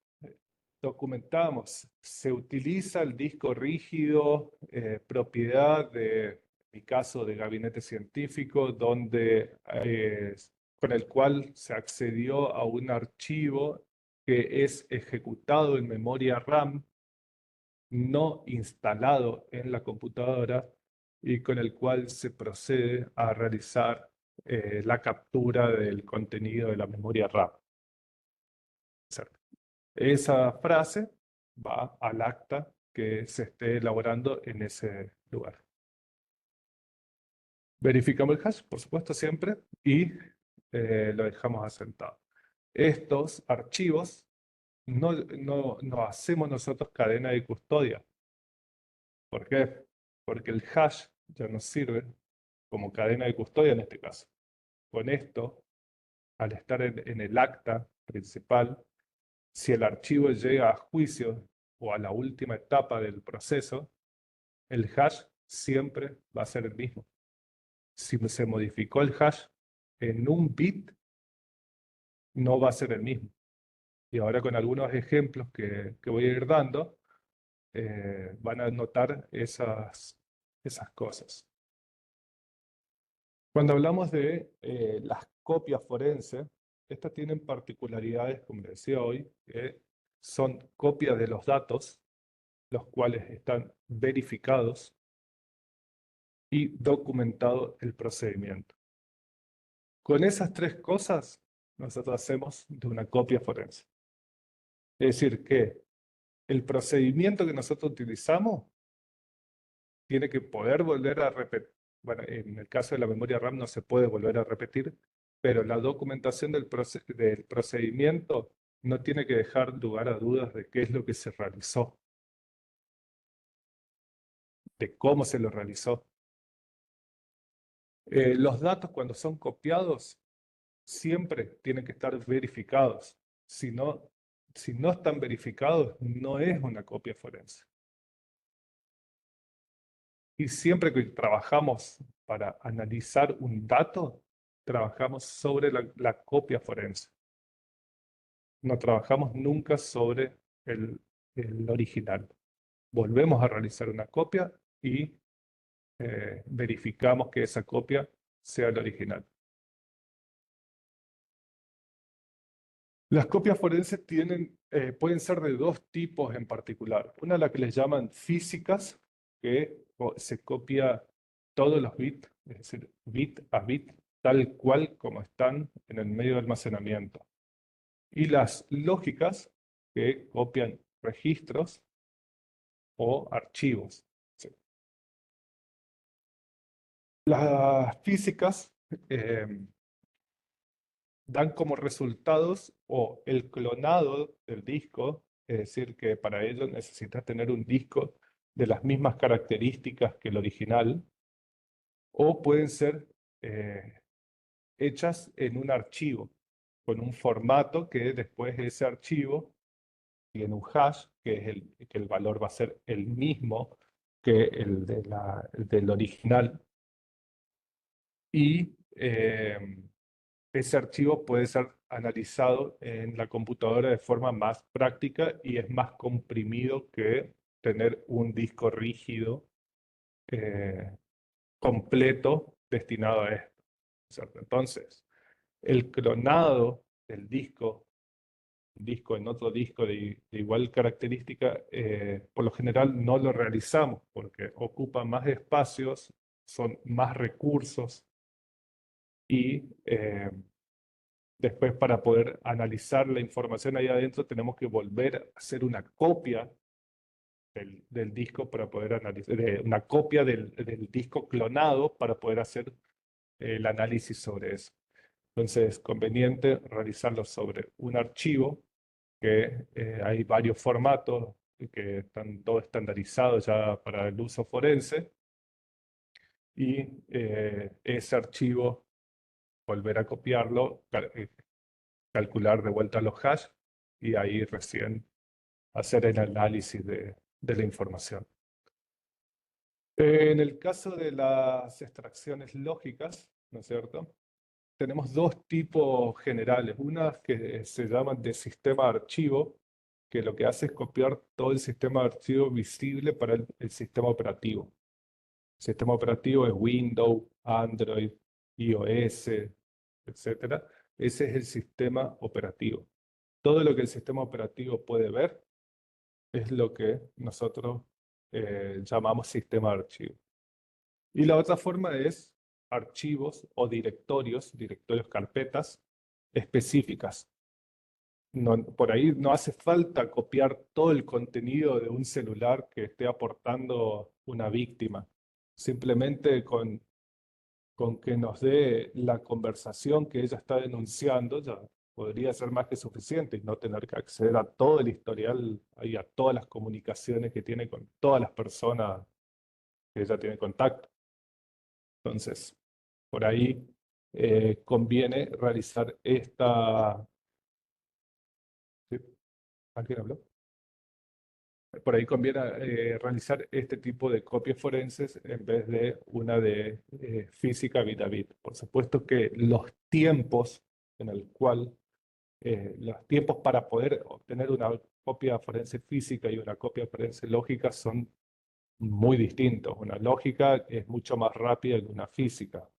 Documentamos, se utiliza el disco rígido, propiedad de, en mi caso, de gabinete científico, donde con el cual se accedió a un archivo que es ejecutado en memoria RAM, no instalado en la computadora, y con el cual se procede a realizar la captura del contenido de la memoria RAM. ¿Cierto? Esa frase va al acta que se esté elaborando en ese lugar. Verificamos el hash, por supuesto, siempre, y lo dejamos asentado. Estos archivos no hacemos nosotros cadena de custodia. ¿Por qué? Porque el hash ya nos sirve como cadena de custodia en este caso. Con esto, al estar en el acta principal, si el archivo llega a juicio o a la última etapa del proceso, el hash siempre va a ser el mismo. Si se modificó el hash en un bit, no va a ser el mismo. Y ahora con algunos ejemplos que voy a ir dando, van a notar esas cosas. Cuando hablamos de las copias forenses, estas tienen particularidades, como les decía hoy, que son copias de los datos, los cuales están verificados y documentado el procedimiento. Con esas tres cosas, nosotros hacemos de una copia forense. Es decir, que el procedimiento que nosotros utilizamos tiene que poder volver a repetir. Bueno, en el caso de la memoria RAM no se puede volver a repetir, pero la documentación del procedimiento no tiene que dejar lugar a dudas de qué es lo que se realizó, de cómo se lo realizó. Los datos cuando son copiados siempre tienen que estar verificados. Si no están verificados, no es una copia forense. Y siempre que trabajamos para analizar un dato, trabajamos sobre la copia forense. No trabajamos nunca sobre el original. Volvemos a realizar una copia y verificamos que esa copia sea la original. Las copias forenses pueden ser de dos tipos en particular. Una, la que les llaman físicas, que se copia todos los bits, es decir, bit a bit, tal cual como están en el medio de almacenamiento. Y las lógicas, que copian registros o archivos. Sí. Las físicas dan como resultados o el clonado del disco, es decir, que para ello necesitas tener un disco de las mismas características que el original, o pueden ser hechas en un archivo, con un formato que después ese archivo tiene un hash, que el valor va a ser el mismo que el del original, y ese archivo puede ser analizado en la computadora de forma más práctica y es más comprimido que tener un disco rígido completo destinado a esto, ¿cierto? Entonces, el clonado del disco en otro disco de igual característica, por lo general no lo realizamos porque ocupa más espacios, son más recursos y después, para poder analizar la información ahí adentro, tenemos que volver a hacer una copia del disco para poder analizar, una copia del disco clonado para poder hacer el análisis sobre eso. Entonces, es conveniente realizarlo sobre un archivo, que hay varios formatos que están todos estandarizados ya para el uso forense, y ese archivo volver a copiarlo, calcular de vuelta los hash y ahí recién hacer el análisis de la información. En el caso de las extracciones lógicas, ¿no es cierto? Tenemos dos tipos generales. Una que se llaman de sistema de archivo, que lo que hace es copiar todo el sistema de archivo visible para el sistema operativo. El sistema operativo es Windows, Android, iOS, etcétera. Ese es el sistema operativo. Todo lo que el sistema operativo puede ver es lo que nosotros llamamos sistema de archivo. Y la otra forma es archivos o directorios carpetas específicas. Por ahí no hace falta copiar todo el contenido de un celular que esté aportando una víctima. Simplemente con que nos dé la conversación que ella está denunciando, ya podría ser más que suficiente y no tener que acceder a todo el historial y a todas las comunicaciones que tiene con todas las personas que ella tiene contacto. Entonces, por ahí conviene realizar esta... ¿Sí? ¿Alguien habló? Por ahí conviene realizar este tipo de copias forenses en vez de una de física bit a bit. Por supuesto que los tiempos en el cual, los tiempos para poder obtener una copia forense física y una copia forense lógica son muy distintos. Una lógica es mucho más rápida que una física,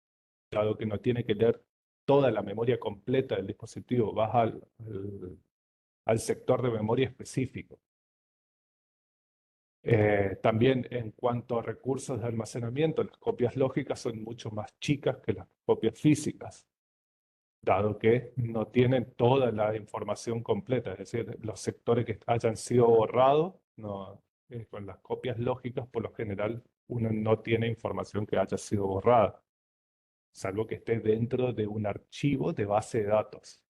dado que no tiene que leer toda la memoria completa del dispositivo, vas al sector de memoria específico. También en cuanto a recursos de almacenamiento, las copias lógicas son mucho más chicas que las copias físicas, dado que no tienen toda la información completa, es decir, los sectores que hayan sido borrados, no, con las copias lógicas por lo general uno no tiene información que haya sido borrada, salvo que esté dentro de un archivo de base de datos.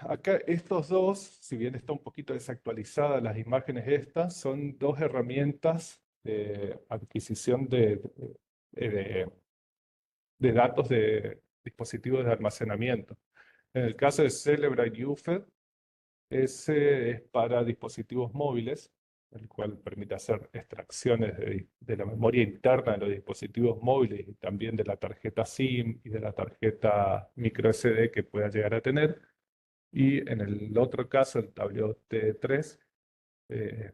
Acá estos dos, si bien está un poquito desactualizada las imágenes estas, son dos herramientas de adquisición de- de datos de dispositivos de almacenamiento. En el caso de Celebrite UFED, ese es para dispositivos móviles, el cual permite hacer extracciones de la memoria interna de los dispositivos móviles y también de la tarjeta SIM y de la tarjeta micro SD que pueda llegar a tener. Y en el otro caso, el tablero T3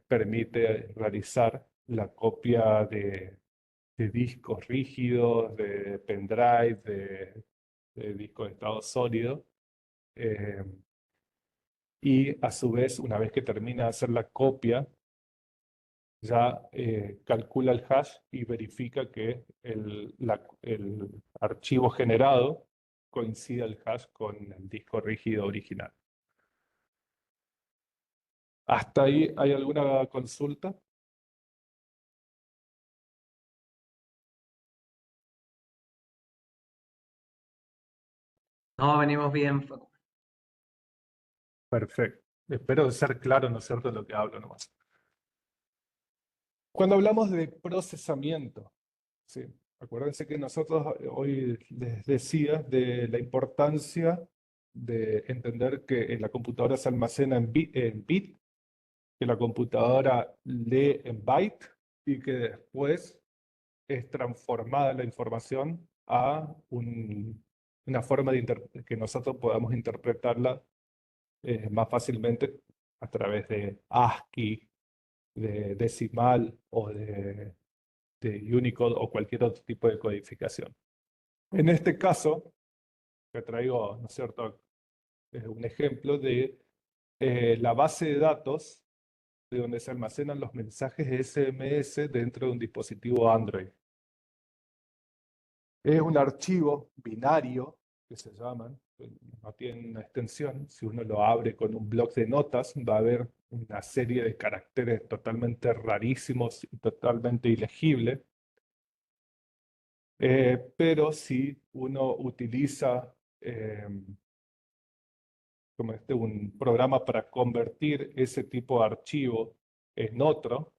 permite realizar la copia de discos rígidos, de pendrive, de discos de estado sólido. eh, y a su vez, una vez que termina de hacer la copia, ya calcula el hash y verifica que el archivo generado coincida el hash con el disco rígido original. ¿Hasta ahí hay alguna consulta? No, venimos bien, Facu. Perfecto. Espero ser claro, ¿no es cierto?, de lo que hablo nomás. Cuando hablamos de procesamiento, ¿sí? Acuérdense que nosotros hoy les decía de la importancia de entender que en la computadora se almacena en bit, que la computadora lee en byte y que después es transformada la información a una forma que nosotros podamos interpretarla más fácilmente a través de ASCII, de decimal o de Unicode o cualquier otro tipo de codificación. En este caso, que traigo, ¿no es cierto?, un ejemplo de la base de datos de donde se almacenan los mensajes SMS dentro de un dispositivo Android. Es un archivo binario, que se llaman, no tienen una extensión. Si uno lo abre con un bloc de notas, va a haber una serie de caracteres totalmente rarísimos y totalmente ilegibles. Pero si uno utiliza un programa para convertir ese tipo de archivo en otro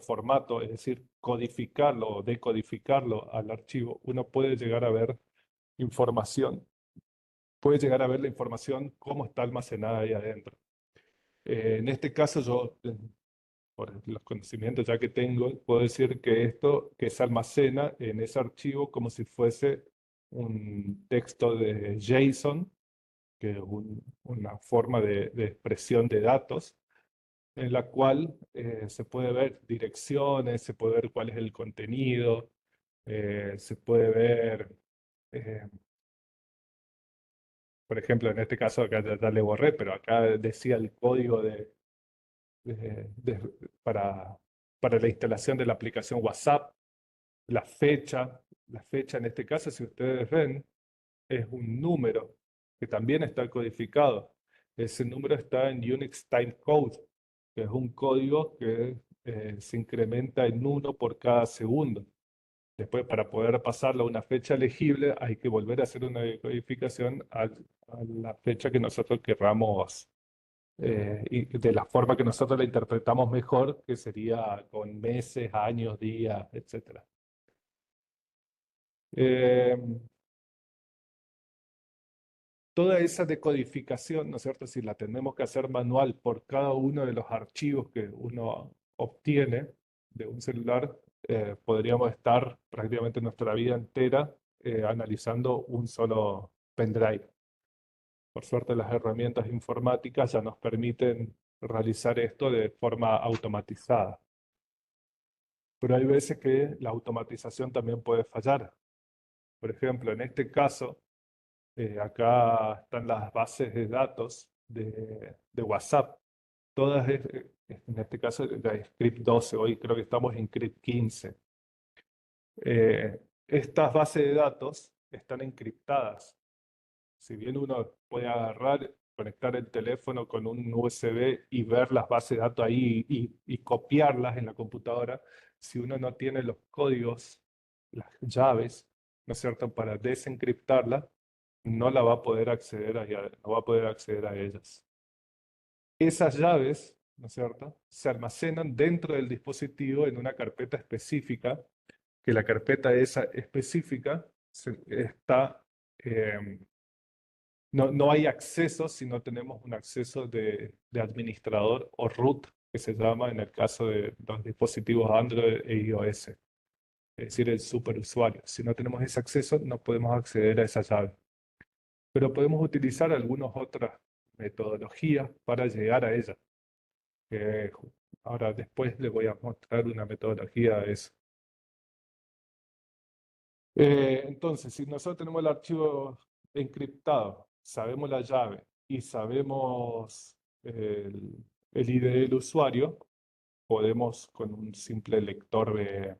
formato, es decir, codificarlo o decodificarlo al archivo, uno puede llegar a ver información, puede llegar a ver la información cómo está almacenada ahí adentro. En este caso yo, por los conocimientos ya que tengo, puedo decir que esto que se almacena en ese archivo como si fuese un texto de JSON, que es una forma de expresión de datos, en la cual se puede ver direcciones, se puede ver cuál es el contenido, Se puede ver, eh, por ejemplo, en este caso acá ya le borré, pero acá decía el código de- de- para, para la instalación de la aplicación WhatsApp, la fecha en este caso, si ustedes ven, es un número que también está codificado. Ese número está en Unix Time Code, que es un código que se incrementa en 1 por cada segundo. Después, para poder pasarlo a una fecha legible, hay que volver a hacer una decodificación a la fecha que nosotros querramos, y de la forma que nosotros la interpretamos mejor, que sería con meses, años, días, etc. Eh, Toda esa decodificación, ¿no es cierto? Si la tenemos que hacer manual por cada uno de los archivos que uno obtiene de un celular, podríamos estar prácticamente nuestra vida entera analizando un solo pendrive. Por suerte, las herramientas informáticas ya nos permiten realizar esto de forma automatizada. Pero hay veces que la automatización también puede fallar. Por ejemplo, en este caso, acá están las bases de datos de WhatsApp. Todas, en este caso, de script 12, hoy creo que estamos en script 15. Estas bases de datos están encriptadas. Si bien uno puede agarrar, conectar el teléfono con un USB y ver las bases de datos ahí y copiarlas en la computadora, si uno no tiene los códigos, las llaves, ¿no es cierto?, para desencriptarla, no la va a poder acceder no va a poder acceder a ellas. Esas llaves, ¿no es cierto?, se almacenan dentro del dispositivo en una carpeta específica, que la carpeta esa específica está, no hay acceso si no tenemos un acceso de administrador o root, que se llama en el caso de los dispositivos Android e iOS, es decir, el superusuario. Si no tenemos ese acceso, no podemos acceder a esa llave. Pero podemos utilizar algunas otras metodologías para llegar a ella. que Ahora después les voy a mostrar una metodología de eso. Entonces, si nosotros tenemos el archivo encriptado, sabemos la llave y sabemos el ID del usuario, podemos con un simple lector de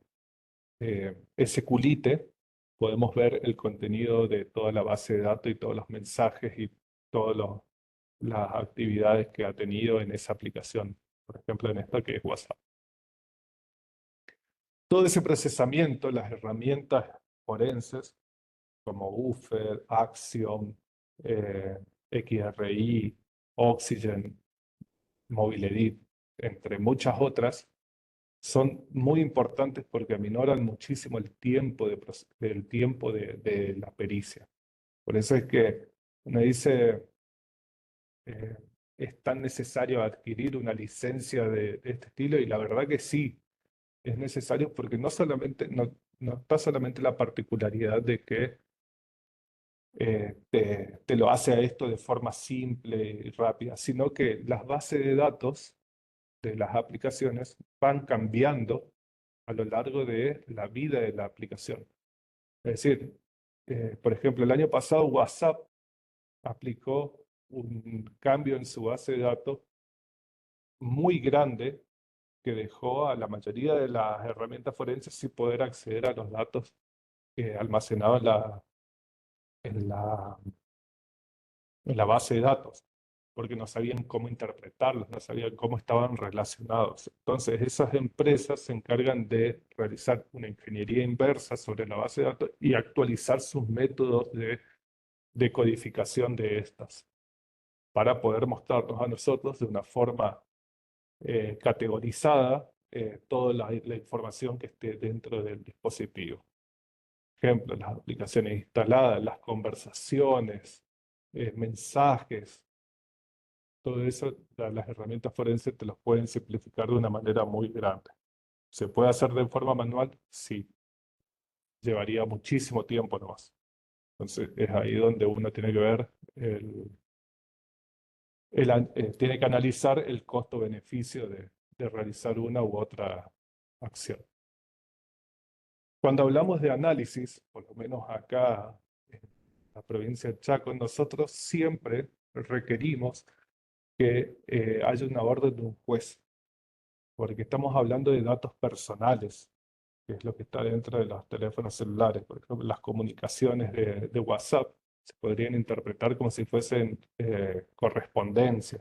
SQLite, podemos ver el contenido de toda la base de datos y todos los mensajes y todas las actividades que ha tenido en esa aplicación. Por ejemplo, en esta que es WhatsApp. Todo ese procesamiento, las herramientas forenses como Buffer, Axiom, eh, XRI, Oxygen, MobileEdit, entre muchas otras, son muy importantes porque aminoran muchísimo el tiempo de la pericia. Por eso es que uno dice, eh, es tan necesario adquirir una licencia de este estilo, y la verdad que sí, es necesario porque no está solamente la particularidad de que te lo hace a esto de forma simple y rápida, sino que las bases de datos de las aplicaciones van cambiando a lo largo de la vida de la aplicación. Es decir, por ejemplo, el año pasado WhatsApp aplicó un cambio en su base de datos muy grande que dejó a la mayoría de las herramientas forenses sin poder acceder a los datos almacenados en la, en la base de datos, porque no sabían cómo interpretarlos, no sabían cómo estaban relacionados. Entonces, esas empresas se encargan de realizar una ingeniería inversa sobre la base de datos y actualizar sus métodos de codificación de estas, para poder mostrarnos a nosotros de una forma categorizada toda la información que esté dentro del dispositivo. Ejemplo, las aplicaciones instaladas, las conversaciones, mensajes, todo eso, las herramientas forenses te los pueden simplificar de una manera muy grande. ¿Se puede hacer de forma manual? Sí, llevaría muchísimo tiempo nomás. Entonces es ahí donde uno tiene que ver, tiene que analizar el costo-beneficio de realizar una u otra acción. Cuando hablamos de análisis, por lo menos acá en la provincia de Chaco, nosotros siempre requerimos que haya una orden de un juez, porque estamos hablando de datos personales, que es lo que está dentro de los teléfonos celulares. Por ejemplo, las comunicaciones de WhatsApp se podrían interpretar como si fuesen correspondencia.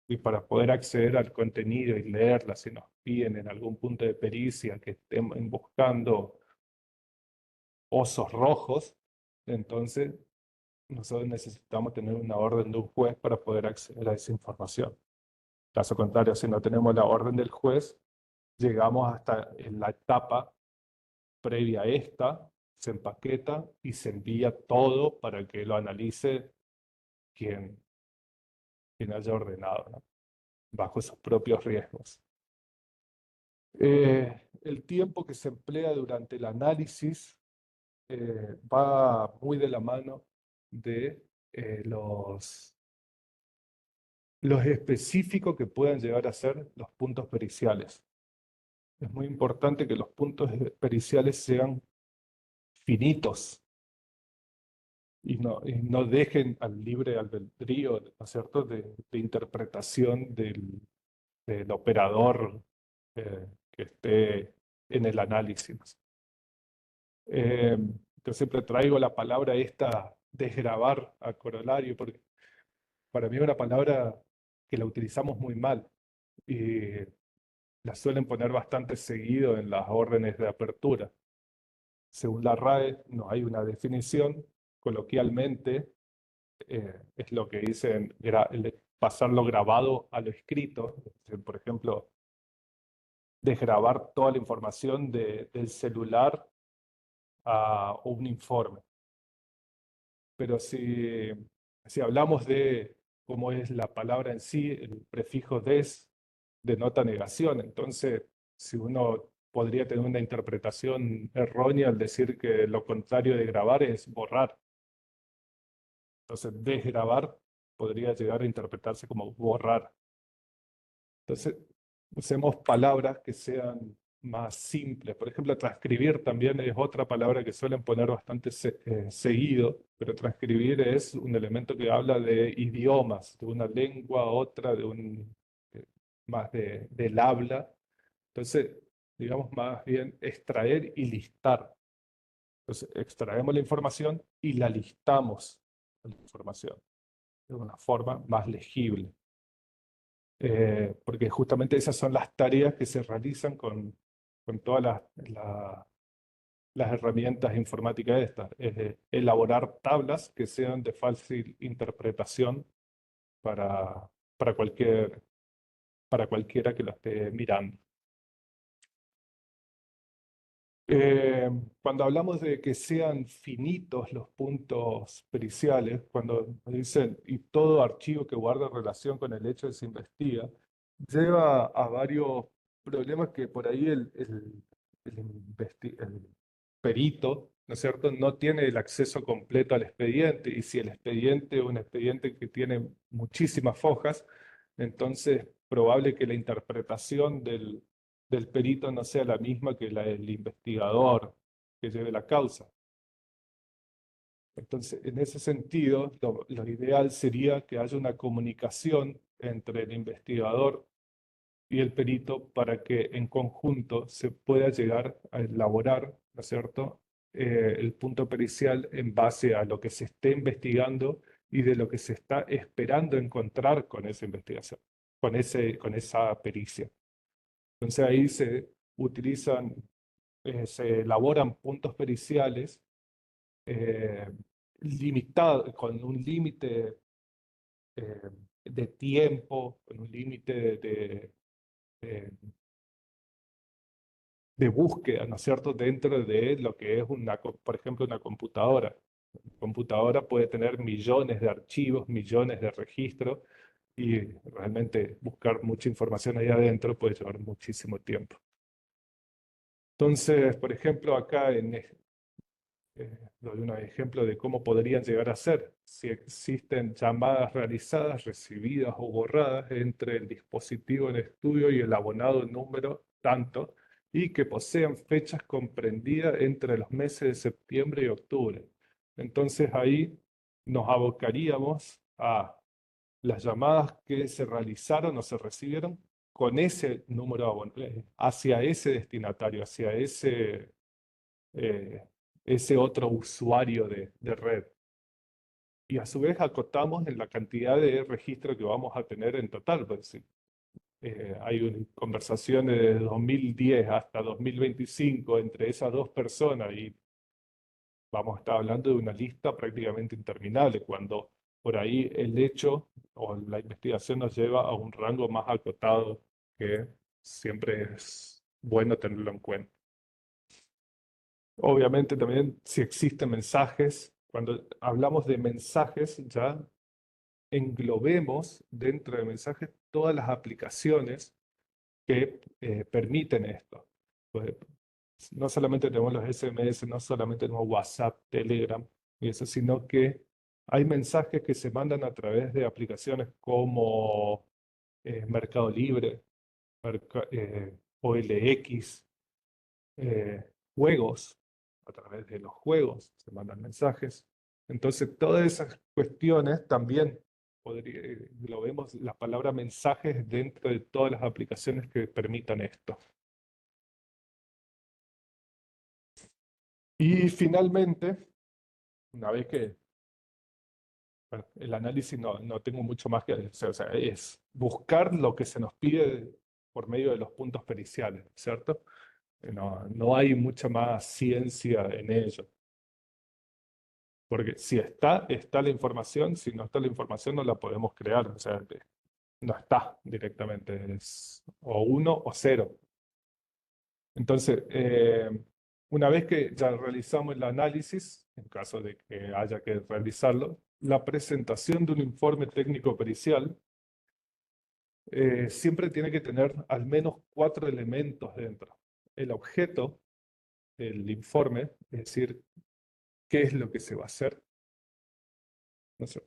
Y para poder acceder al contenido y leerla, si nos piden en algún punto de pericia que estén buscando osos rojos, entonces nosotros necesitamos tener una orden de un juez para poder acceder a esa información. Caso contrario, si no tenemos la orden del juez, llegamos hasta en la etapa previa a esta, se empaqueta y se envía todo para que lo analice quien, quien haya ordenado, ¿no? Bajo sus propios riesgos. El tiempo que se emplea durante el análisis va muy de la mano de los específicos que puedan llegar a ser los puntos periciales. Es muy importante que los puntos periciales sean finitos y no dejen al libre albedrío, ¿no es cierto?, de interpretación del operador que esté en el análisis. Yo siempre traigo la palabra esta, desgravar a corolario, porque para mí es una palabra que la utilizamos muy mal y la suelen poner bastante seguido en las órdenes de apertura. Según la RAE, no hay una definición. Coloquialmente, es lo que dicen pasar lo grabado a lo escrito. Es decir, por ejemplo, desgravar toda la información del celular a un informe. Pero si hablamos de cómo es la palabra en sí, el prefijo des denota negación. Entonces, si uno podría tener una interpretación errónea al decir que lo contrario de grabar es borrar. Entonces, desgrabar podría llegar a interpretarse como borrar. Entonces, usemos palabras que sean más simples. Por ejemplo, transcribir también es otra palabra que suelen poner bastante seguido, pero transcribir es un elemento que habla de idiomas, de una lengua a otra, más del habla. Entonces, digamos más bien extraer y listar. Entonces, extraemos la información y la listamos, la información, de una forma más legible. Porque justamente esas son las tareas que se realizan con todas las herramientas informáticas estas. Elaborar tablas que sean de fácil interpretación para, para cualquier, para cualquiera que lo esté mirando. Cuando hablamos de que sean finitos los puntos periciales, cuando dicen y todo archivo que guarda relación con el hecho que se investiga, lleva a varios problemas que por ahí el perito, ¿no es cierto?, no tiene el acceso completo al expediente, y si el expediente es un expediente que tiene muchísimas hojas, entonces probable que la interpretación del perito no sea la misma que la del investigador que lleve la causa. Entonces, en ese sentido, lo ideal sería que haya una comunicación entre el investigador y el perito para que en conjunto se pueda llegar a elaborar, ¿no es cierto?, el punto pericial en base a lo que se esté investigando y de lo que se está esperando encontrar con esa investigación, con esa pericia. Entonces ahí se utilizan, se elaboran puntos periciales limitados, con un límite de tiempo, con un límite de búsqueda, ¿no es cierto?, dentro de lo que es por ejemplo, una computadora. Una computadora puede tener millones de archivos, millones de registros, y realmente buscar mucha información ahí adentro puede llevar muchísimo tiempo. Entonces, por ejemplo, acá doy un ejemplo de cómo podrían llegar a ser si existen llamadas realizadas, recibidas o borradas entre el dispositivo en estudio y el abonado número tanto, y que posean fechas comprendidas entre los meses de septiembre y octubre. Entonces ahí nos abocaríamos a las llamadas que se realizaron o se recibieron con ese número hacia ese destinatario, hacia eh, ese otro usuario de red. Y a su vez acotamos en la cantidad de registro que vamos a tener en total. Pues, sí, hay conversaciones de 2010 hasta 2025 entre esas dos personas y vamos a estar hablando de una lista prácticamente interminable, cuando por ahí el hecho o la investigación nos lleva a un rango más acotado que siempre es bueno tenerlo en cuenta. Obviamente también si existen mensajes, cuando hablamos de mensajes ya englobemos dentro de mensajes todas las aplicaciones que permiten esto. Pues, no solamente tenemos los SMS, no solamente tenemos WhatsApp, Telegram y eso, sino que hay mensajes que se mandan a través de aplicaciones como Mercado Libre, OLX, juegos, a través de los juegos se mandan mensajes. Entonces, todas esas cuestiones también lo vemos la palabra mensajes dentro de todas las aplicaciones que permitan esto. Y finalmente, una vez que bueno, el análisis no tengo mucho más que hacer, o sea, es buscar lo que se nos pide por medio de los puntos periciales, ¿cierto? No hay mucha más ciencia en ello. Porque si está la información, si no está la información no la podemos crear, o sea, no está directamente, es o 1 o 0. Entonces, una vez que ya realizamos el análisis, en caso de que haya que realizarlo, la presentación de un informe técnico pericial siempre tiene que tener al menos 4 elementos dentro. El objeto del informe, es decir, qué es lo que se va a hacer, no sé,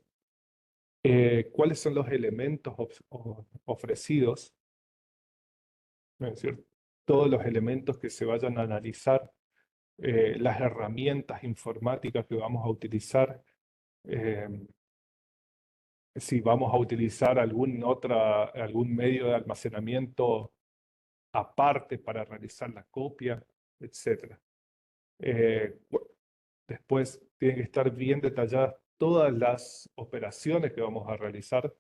cuáles son los elementos ofrecidos, es decir, todos los elementos que se vayan a analizar, las herramientas informáticas que vamos a utilizar, eh, si vamos a utilizar algún medio de almacenamiento aparte para realizar la copia, etc. Después tienen que estar bien detalladas todas las operaciones que vamos a realizar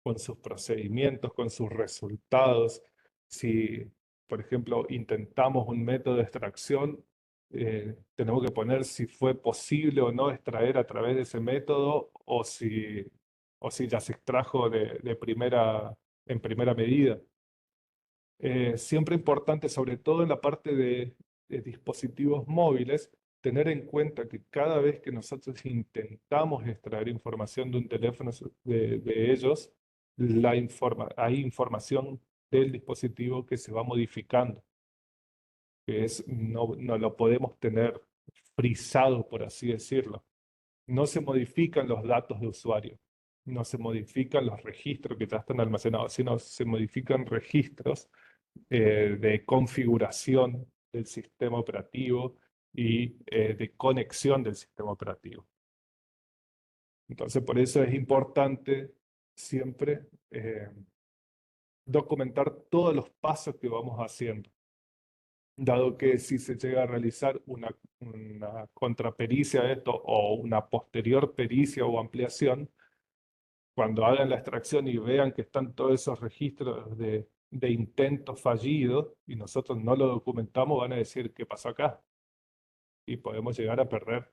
con sus procedimientos, con sus resultados. Si, por ejemplo, intentamos un método de extracción, tenemos que poner si fue posible o no extraer a través de ese método o si ya se extrajo en primera medida. Siempre importante, sobre todo en la parte de dispositivos móviles, tener en cuenta que cada vez que nosotros intentamos extraer información de un teléfono de ellos, hay información del dispositivo que se va modificando, no lo podemos tener frisado, por así decirlo. No se modifican los datos de usuario, no se modifican los registros que ya están almacenados, sino se modifican registros de configuración del sistema operativo y de conexión del sistema operativo. Entonces, por eso es importante siempre documentar todos los pasos que vamos haciendo, dado que si se llega a realizar una contrapericia de esto o una posterior pericia o ampliación, cuando hagan la extracción y vean que están todos esos registros de intentos fallidos y nosotros no lo documentamos, van a decir qué pasó acá. Y podemos llegar a perder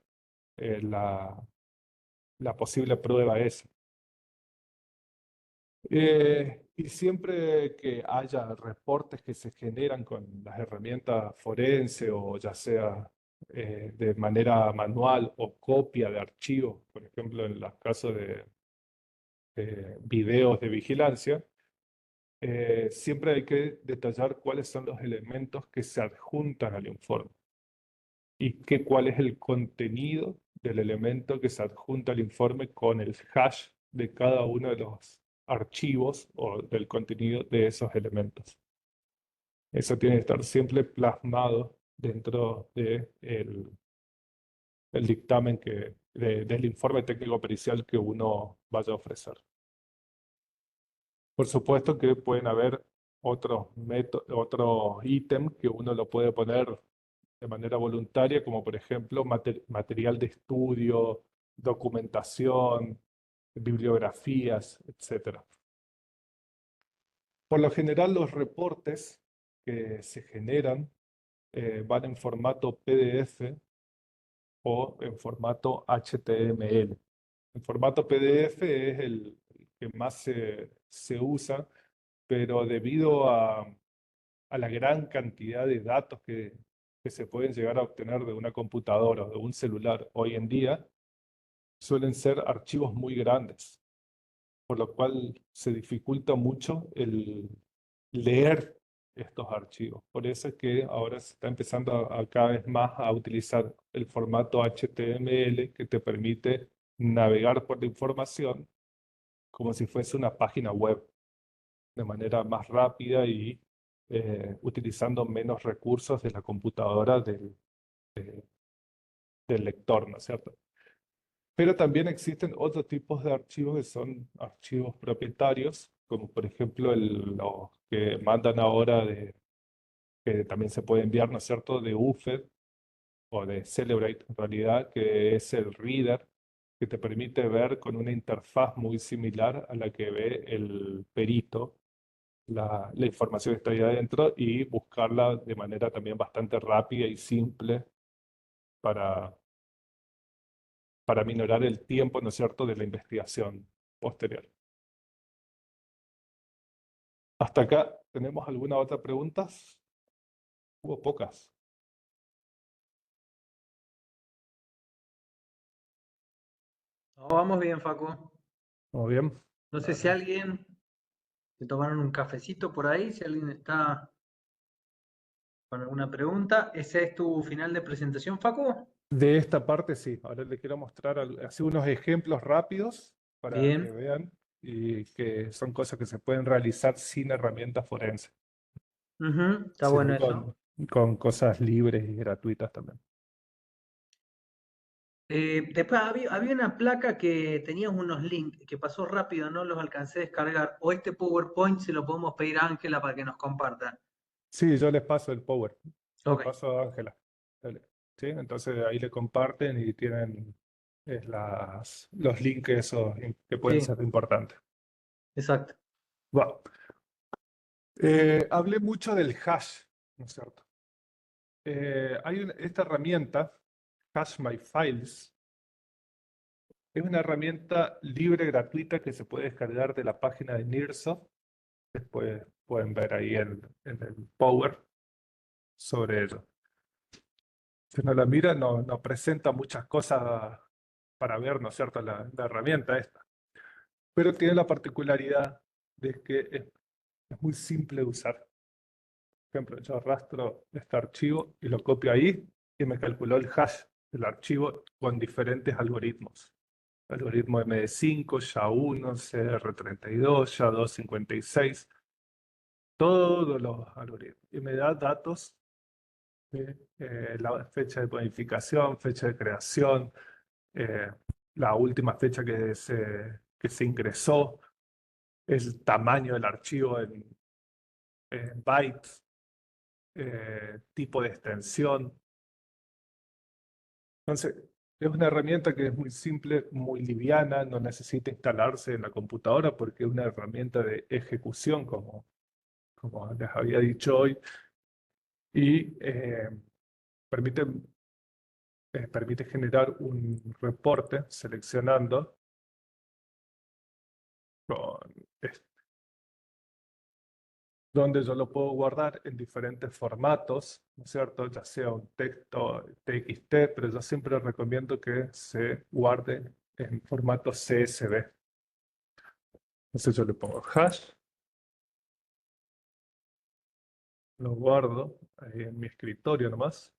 la posible prueba esa. Y siempre que haya reportes que se generan con las herramientas forense o ya sea de manera manual o copia de archivos, por ejemplo en los casos de videos de vigilancia, siempre hay que detallar cuáles son los elementos que se adjuntan al informe y cuál es el contenido del elemento que se adjunta al informe con el hash de cada uno de los archivos o del contenido de esos elementos. Eso tiene que estar siempre plasmado dentro de el dictamen del informe técnico pericial que uno vaya a ofrecer. Por supuesto que pueden haber otros ítems que uno lo puede poner de manera voluntaria, como por ejemplo material de estudio, documentación, bibliografías, etc. Por lo general, los reportes que se generan van en formato PDF o en formato HTML. El formato PDF es el que más se usa, pero debido a la gran cantidad de datos que se pueden llegar a obtener de una computadora o de un celular hoy en día, suelen ser archivos muy grandes, por lo cual se dificulta mucho el leer estos archivos. Por eso es que ahora se está empezando cada vez más a utilizar el formato HTML que te permite navegar por la información como si fuese una página web de manera más rápida y utilizando menos recursos de la computadora del lector, ¿no es cierto? Pero también existen otros tipos de archivos que son archivos propietarios, como por ejemplo los que mandan ahora que también se puede enviar, ¿no es cierto?, de UFED o de Celebrate, en realidad, que es el reader, que te permite ver con una interfaz muy similar a la que ve el perito la información que está ahí adentro y buscarla de manera también bastante rápida y simple para, para minorar el tiempo, ¿no es cierto?, de la investigación posterior. Hasta acá, ¿tenemos alguna otra pregunta? Hubo pocas. No, vamos bien, Facu. Muy bien. No sé si alguien se tomaron un cafecito por ahí, si alguien está con alguna pregunta. ¿Ese es tu final de presentación, Facu? De esta parte sí. Ahora le quiero mostrar así unos ejemplos rápidos para que Bien. vean y que son cosas que se pueden realizar sin herramientas forenses, Ujú, está sino bueno eso. con cosas libres y gratuitas también. Después había una placa que tenía unos links que pasó rápido, no los alcancé a descargar. O este PowerPoint se lo podemos pedir a Ángela para que nos comparta. Sí, yo les paso el Power. Se lo Ok, paso a Ángela. Dale. ¿Sí? Entonces ahí le comparten y tienen los links esos que pueden sí, ser importantes. exacto. Bueno, hablé mucho del hash, ¿no es cierto? Hay esta herramienta, Hash My Files, es una herramienta libre, gratuita, que se puede descargar de la página de NIRSO. Después pueden ver ahí en el Power sobre ello. Si uno la mira, no presenta muchas cosas para ver, ¿no es cierto?, la herramienta esta. Pero tiene la particularidad de que es muy simple de usar. Por ejemplo, yo arrastro este archivo y lo copio ahí y me calculó el hash del archivo con diferentes algoritmos. Algoritmo MD5, SHA-1, CR32, SHA-256, todos los algoritmos. Y me da datos de la fecha de planificación, fecha de creación, eh, la última fecha que se ingresó, el tamaño del archivo en bytes, tipo de extensión. Entonces, es una herramienta que es muy simple, muy liviana, no necesita instalarse en la computadora porque es una herramienta de ejecución, como les había dicho hoy, y permite, permite generar un reporte seleccionando con, donde yo lo puedo guardar en diferentes formatos, ¿no es cierto? Ya sea un texto TXT, pero yo siempre recomiendo que se guarde en formato CSV. Entonces yo le pongo hash, lo guardo ahí en mi escritorio nomás,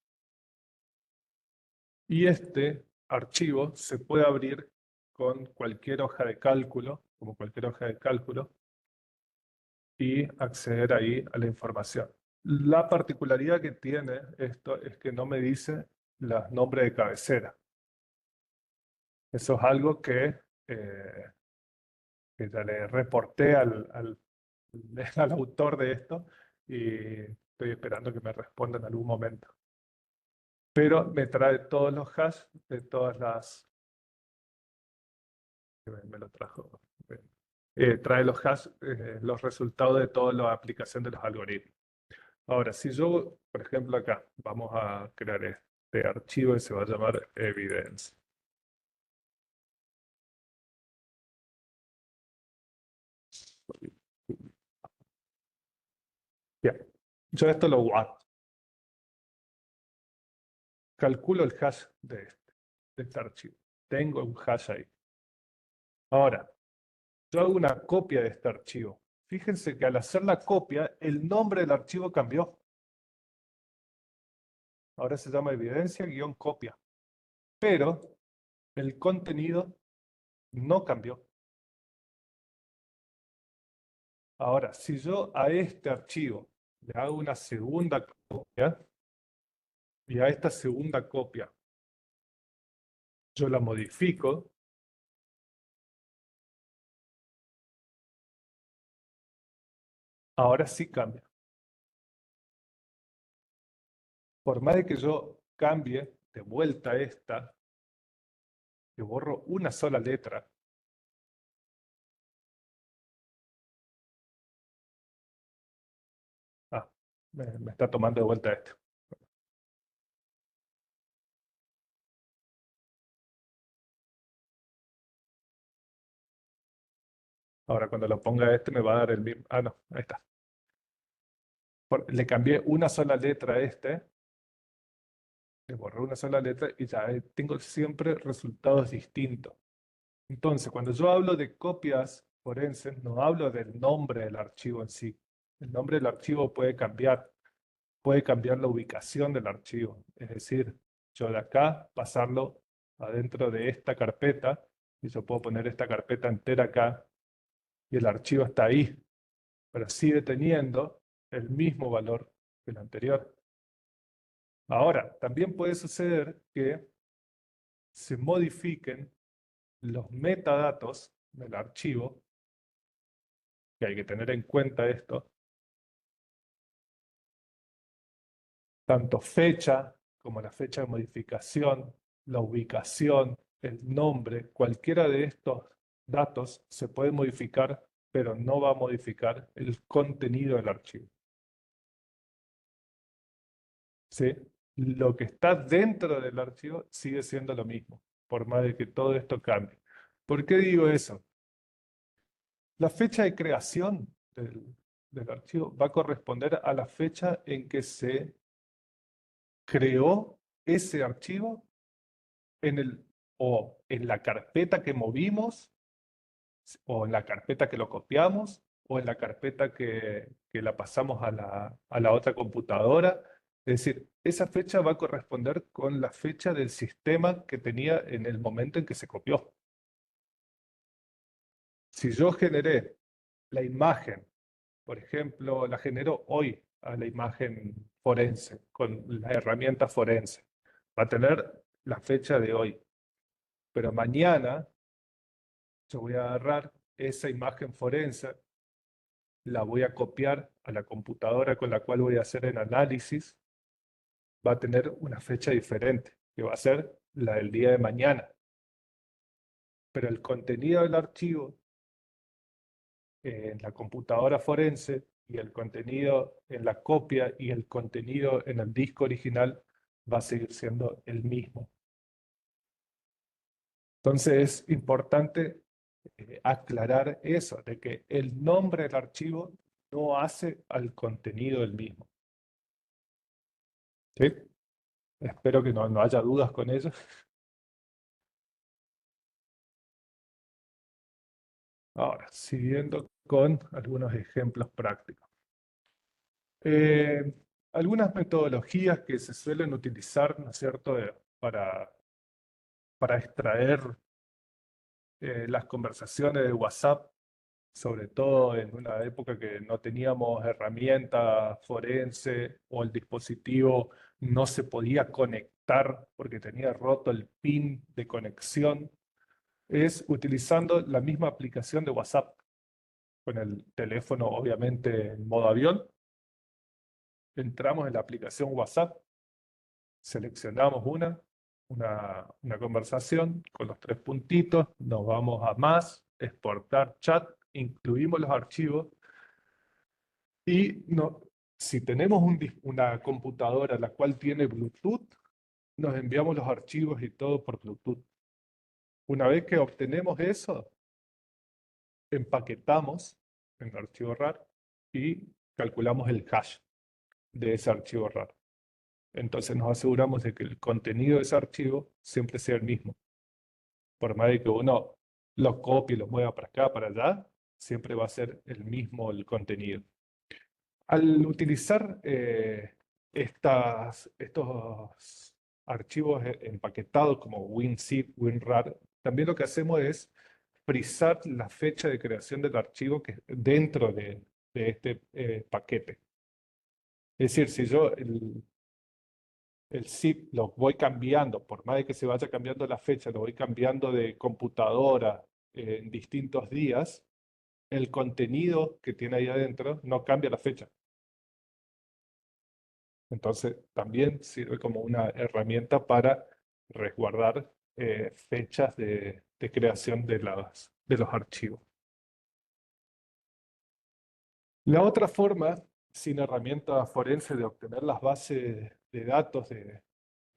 y este archivo se puede abrir con cualquier hoja de cálculo, como cualquier hoja de cálculo, y acceder ahí a la información. La particularidad que tiene esto es que no me dice los nombres de cabecera. Eso es algo que ya le reporté al autor de esto y estoy esperando que me responda en algún momento. Pero me trae todos los hash de todas las... Me lo trajo. Trae los hash, los resultados de toda la aplicación de los algoritmos. Ahora, si yo, por ejemplo, acá, vamos a crear este archivo y se va a llamar evidence. Bien, yo esto lo guardo. Calculo el hash de este archivo. Tengo un hash ahí. Ahora, yo hago una copia de este archivo. Fíjense que al hacer la copia, el nombre del archivo cambió. Ahora se llama evidencia-copia. Pero el contenido no cambió. Ahora, si yo a este archivo le hago una segunda copia, y a esta segunda copia yo la modifico, ahora sí cambia. Por más de que yo cambie de vuelta esta, que borro una sola letra, me está tomando de vuelta esto. Ahora cuando lo ponga este me va a dar el mismo. Ah, no, ahí está. Le cambié una sola letra a este, le borré una sola letra y ya tengo siempre resultados distintos. Entonces, cuando yo hablo de copias forenses, no hablo del nombre del archivo en sí. El nombre del archivo puede cambiar la ubicación del archivo. Es decir, yo de acá pasarlo adentro de esta carpeta y yo puedo poner esta carpeta entera acá y el archivo está ahí, pero sigue teniendo el mismo valor que el anterior. Ahora, también puede suceder que se modifiquen los metadatos del archivo, que hay que tener en cuenta esto, tanto fecha como la fecha de modificación, la ubicación, el nombre, cualquiera de estos datos se puede modificar, pero no va a modificar el contenido del archivo. ¿Sí? Lo que está dentro del archivo sigue siendo lo mismo, por más de que todo esto cambie. ¿Por qué digo eso? La fecha de creación del archivo va a corresponder a la fecha en que se creó ese archivo o en la carpeta que movimos, o en la carpeta que lo copiamos, o en la carpeta que la pasamos a la otra computadora. Es decir, esa fecha va a corresponder con la fecha del sistema que tenía en el momento en que se copió. Si yo generé la imagen, por ejemplo, la genero hoy a la imagen forense, con la herramienta forense, va a tener la fecha de hoy. Pero mañana yo voy a agarrar esa imagen forense, la voy a copiar a la computadora con la cual voy a hacer el análisis, va a tener una fecha diferente, que va a ser la del día de mañana. Pero el contenido del archivo en la computadora forense y el contenido en la copia y el contenido en el disco original va a seguir siendo el mismo. Entonces es importante aclarar eso, de que el nombre del archivo no hace al contenido el mismo. ¿Sí? Espero que no haya dudas con eso. Ahora, siguiendo con algunos ejemplos prácticos. Algunas metodologías que se suelen utilizar, ¿no es cierto?, para extraer las conversaciones de WhatsApp sobre todo en una época que no teníamos herramientas forense o el dispositivo no se podía conectar porque tenía roto el pin de conexión, es utilizando la misma aplicación de WhatsApp, con el teléfono obviamente en modo avión. Entramos en la aplicación WhatsApp, seleccionamos una conversación con los tres puntitos, nos vamos a más, exportar chat, incluimos los archivos y si tenemos una computadora la cual tiene Bluetooth, nos enviamos los archivos y todo por Bluetooth. Una vez que obtenemos eso, empaquetamos en el archivo RAR y calculamos el hash de ese archivo RAR. Entonces nos aseguramos de que el contenido de ese archivo siempre sea el mismo. Por más de que uno lo copie y lo mueva para acá, para allá, siempre va a ser el mismo el contenido. Al utilizar estos archivos empaquetados como WinZip, WinRAR, también lo que hacemos es frizar la fecha de creación del archivo que dentro de este paquete. Es decir, si yo el zip lo voy cambiando, por más de que se vaya cambiando la fecha, lo voy cambiando de computadora en distintos días, el contenido que tiene ahí adentro no cambia la fecha. Entonces, también sirve como una herramienta para resguardar fechas de creación de los archivos. La otra forma, sin herramientas forenses, de obtener las bases de datos de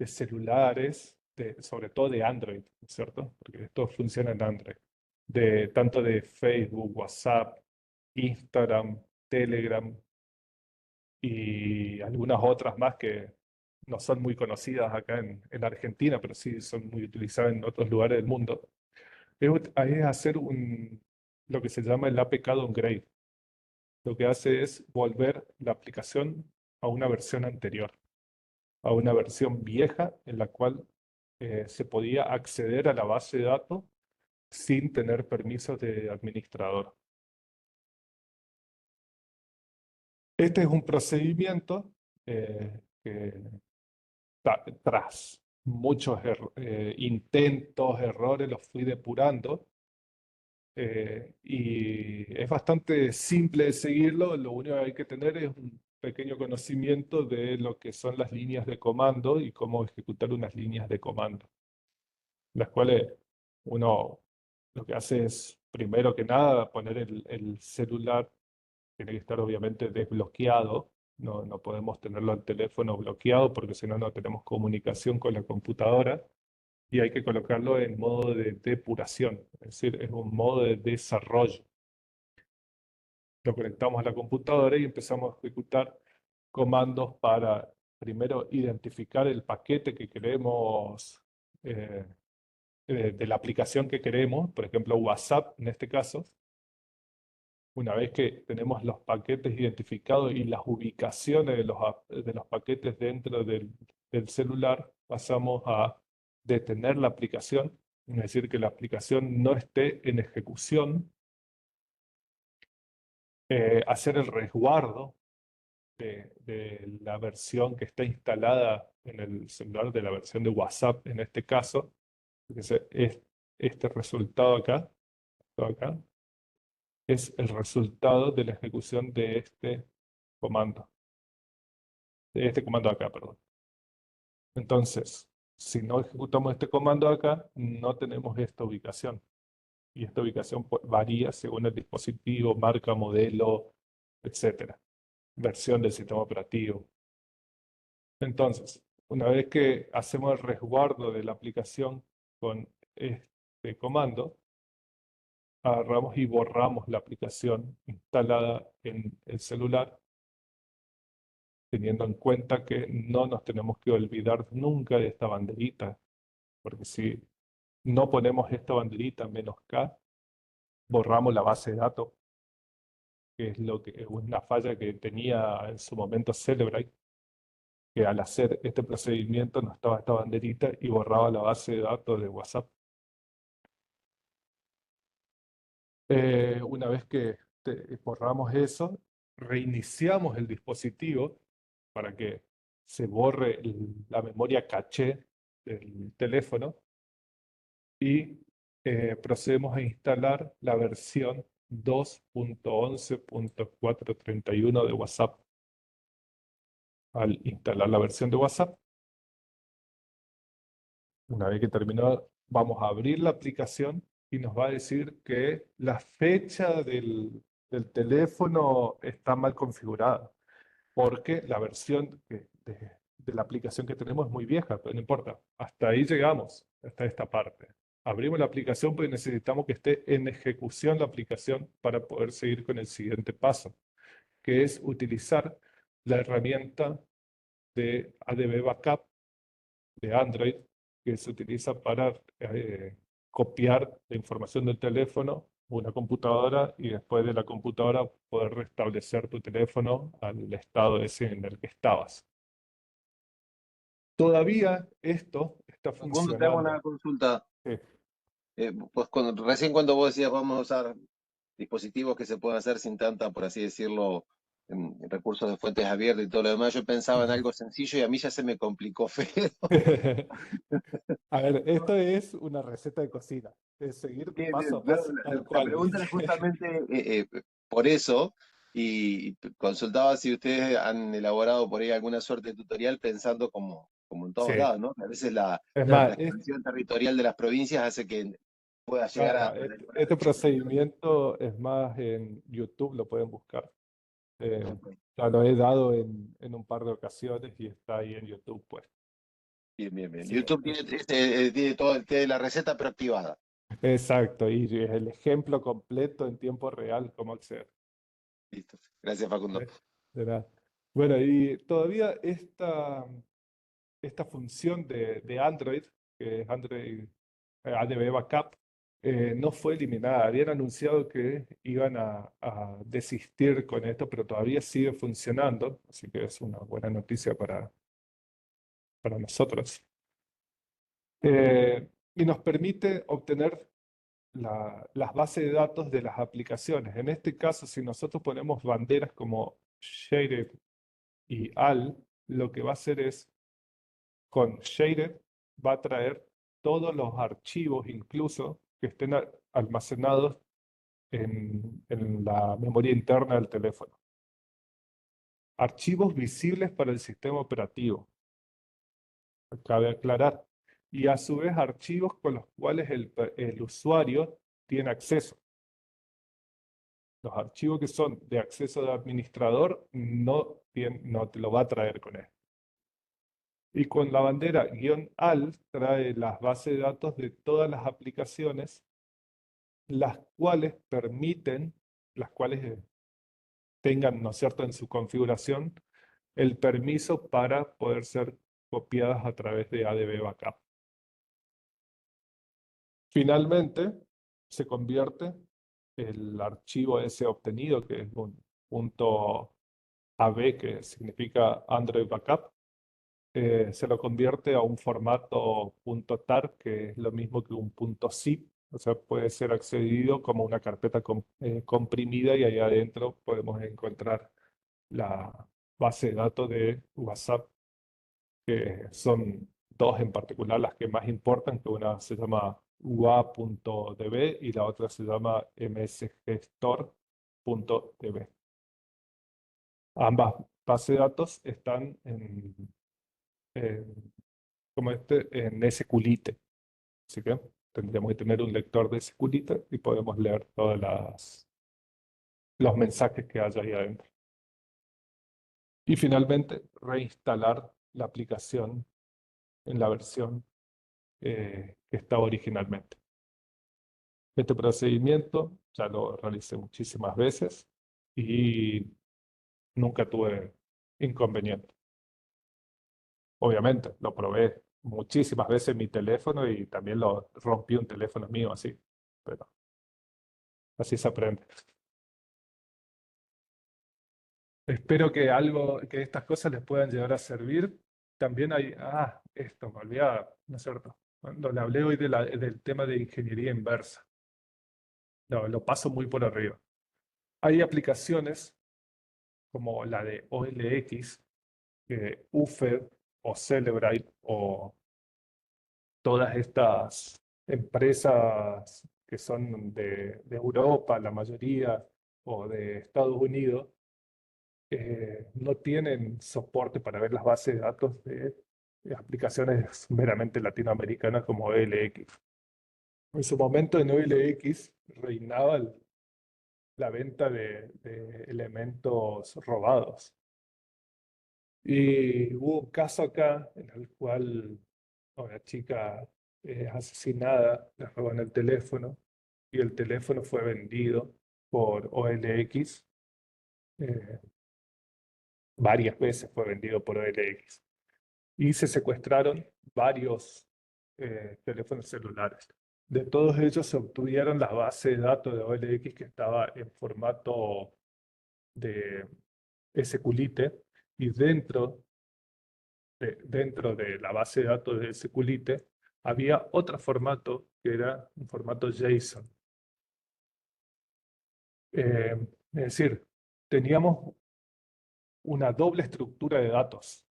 celulares, sobre todo de Android, ¿no es cierto? Porque esto funciona en Android. Tanto de Facebook, WhatsApp, Instagram, Telegram y algunas otras más que no son muy conocidas acá en Argentina, pero sí son muy utilizadas en otros lugares del mundo. Es hacer lo que se llama el APK downgrade. Lo que hace es volver la aplicación a una versión anterior, a una versión vieja en la cual se podía acceder a la base de datos sin tener permisos de administrador. Este es un procedimiento que tras muchos intentos, errores, los fui depurando. Y es bastante simple de seguirlo, lo único que hay que tener es un pequeño conocimiento de lo que son las líneas de comando y cómo ejecutar unas líneas de comando, las cuales uno lo que hace es, primero que nada, poner el celular, tiene que estar obviamente desbloqueado, no podemos tenerlo al teléfono bloqueado porque si no, no tenemos comunicación con la computadora. Y hay que colocarlo en modo de depuración, es decir, es un modo de desarrollo. Lo conectamos a la computadora y empezamos a ejecutar comandos para primero identificar el paquete que queremos, de la aplicación que queremos, por ejemplo WhatsApp en este caso. Una vez que tenemos los paquetes identificados y las ubicaciones de los paquetes dentro del celular, pasamos a detener la aplicación, es decir, que la aplicación no esté en ejecución, hacer el resguardo de la versión que está instalada en el celular, de la versión de WhatsApp en este caso, que es este resultado acá, es el resultado de la ejecución de este comando. De este comando acá, perdón. Entonces, si no ejecutamos este comando acá, no tenemos esta ubicación. Y esta ubicación varía según el dispositivo, marca, modelo, etcétera. Versión del sistema operativo. Entonces, una vez que hacemos el resguardo de la aplicación con este comando, agarramos y borramos la aplicación instalada en el celular, teniendo en cuenta que no nos tenemos que olvidar nunca de esta banderita, porque si no ponemos esta banderita "-K", borramos la base de datos, que es una falla que tenía en su momento Celebrite, que al hacer este procedimiento no estaba esta banderita y borraba la base de datos de WhatsApp. Una vez que borramos eso, reiniciamos el dispositivo para que se borre la memoria caché del teléfono y procedemos a instalar la versión 2.11.431 de WhatsApp. Al instalar la versión de WhatsApp, una vez que terminó, vamos a abrir la aplicación y nos va a decir que la fecha del teléfono está mal configurada, porque la versión de la aplicación que tenemos es muy vieja, pero no importa. Hasta ahí llegamos, hasta esta parte. Abrimos la aplicación porque necesitamos que esté en ejecución la aplicación para poder seguir con el siguiente paso, que es utilizar la herramienta de ADB Backup de Android que se utiliza para copiar la información del teléfono a una computadora y después de la computadora poder restablecer tu teléfono al estado ese en el que estabas. Todavía esto está Facundo, te hago funcionando. una consulta. Sí. Pues recién cuando vos decías vamos a usar dispositivos que se pueden hacer sin tanta, por así decirlo, recursos de fuentes abiertas y todo lo demás, yo pensaba en algo sencillo y a mí ya se me complicó feo. A ver, esto es una receta de cocina, es seguir Bien, paso a no, paso tal la cual, pregunta era ¿viste? justamente por eso, y consultaba si ustedes han elaborado por ahí alguna suerte de tutorial pensando como en Sí, todos lados, ¿no? A veces la es más, expansión territorial de las provincias hace que pueda llegar a no, demorar este mucho tiempo. procedimiento es más en YouTube, lo pueden buscar. Ya lo he dado en un par de ocasiones y está ahí en YouTube, pues. Bien, bien, bien. Así que, YouTube tiene todo, tiene la receta preactivada. exacto, y el ejemplo completo en tiempo real, cómo acceder. Listo. Gracias, Facundo. De nada. Bueno, y todavía esta función de Android, que es Android ADB Backup, no fue eliminada. Habían anunciado que iban a desistir con esto, pero todavía sigue funcionando, así que es una buena noticia para nosotros. Y nos permite obtener las bases de datos de las aplicaciones. En este caso, si nosotros ponemos banderas como Shaded y Al, lo que va a hacer es, con Shaded, va a traer todos los archivos, incluso que estén almacenados en la memoria interna del teléfono. Archivos visibles para el sistema operativo, cabe aclarar. Y a su vez archivos con los cuales el usuario tiene acceso. Los archivos que son de acceso de administrador no te lo va a traer con él. Y con la bandera "-al" trae las bases de datos de todas las aplicaciones, las cuales tengan, ¿no es cierto?, en su configuración el permiso para poder ser copiadas a través de ADB Backup. Finalmente, se convierte el archivo ese obtenido, que es un punto .ab, que significa Android Backup, se lo convierte a un formato .tar, que es lo mismo que un .zip, o sea, puede ser accedido como una carpeta comprimida y ahí adentro podemos encontrar la base de datos de WhatsApp, que son dos en particular las que más importan, que una se llama ua.db y la otra se llama msgestor.db. Ambas bases de datos están en SQLite, así que tendríamos que tener un lector de SQLite y podemos leer todos los mensajes que haya ahí adentro. Y finalmente, reinstalar la aplicación en la versión que estaba originalmente. Este procedimiento ya lo realicé muchísimas veces y nunca tuve inconveniente. Obviamente, lo probé muchísimas veces en mi teléfono y también lo rompí un teléfono mío así, pero así se aprende. Espero que estas cosas les puedan llegar a servir. También hay, esto me olvidaba, ¿no es cierto? Cuando le hablé hoy del tema de ingeniería inversa. lo paso muy por arriba. Hay aplicaciones como la de OLX, que UFED o Celebrite o todas estas empresas que son de Europa, la mayoría, o de Estados Unidos, no tienen soporte para ver las bases de datos de aplicaciones meramente latinoamericanas como OLX. En su momento en OLX reinaba la venta de elementos robados. Y hubo un caso acá en el cual una chica asesinada, le roban el teléfono y el teléfono fue vendido por OLX. eh, Varias veces fue vendido por OLX. Y se secuestraron varios teléfonos celulares. De todos ellos se obtuvieron la base de datos de OLX que estaba en formato de SQLite y dentro de la base de datos de SQLite había otro formato que era un formato JSON. Es decir, teníamos una doble estructura de datos.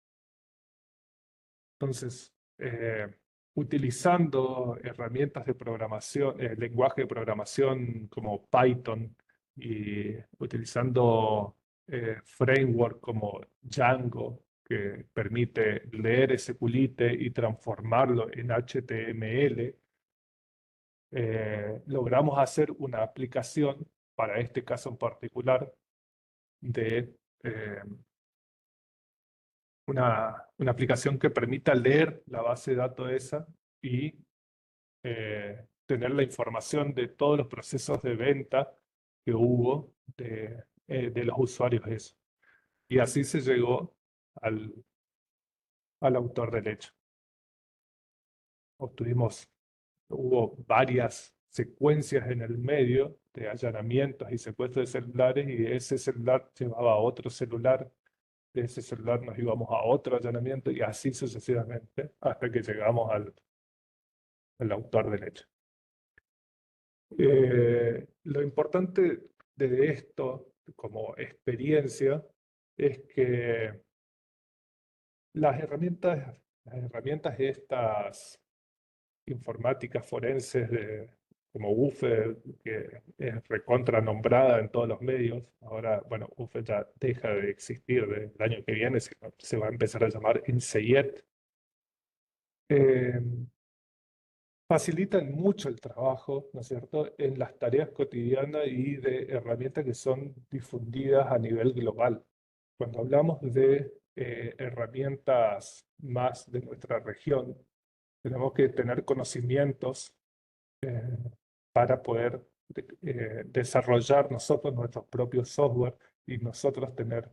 Entonces, utilizando herramientas de programación, lenguaje de programación como Python y utilizando framework como Django, que permite leer SQLite y transformarlo en HTML, logramos hacer una aplicación para este caso en particular de una aplicación que permita leer la base de datos esa y tener la información de todos los procesos de venta que hubo de los usuarios de eso. Y así se llegó al autor del hecho. Hubo varias secuencias en el medio de allanamientos y secuestros de celulares, y ese celular llevaba a otro celular, de ese celular nos íbamos a otro allanamiento y así sucesivamente hasta que llegamos al autor del hecho. Lo importante de esto como experiencia es que las herramientas estas informáticas forenses como UFED, que es recontra nombrada en todos los medios. Ahora, bueno, UFED ya deja de existir el año que viene, se va a empezar a llamar INSEIET. Facilitan mucho el trabajo, ¿no es cierto?, en las tareas cotidianas y de herramientas que son difundidas a nivel global. Cuando hablamos de herramientas más de nuestra región, tenemos que tener conocimientos para poder desarrollar nosotros nuestros propios software y nosotros tener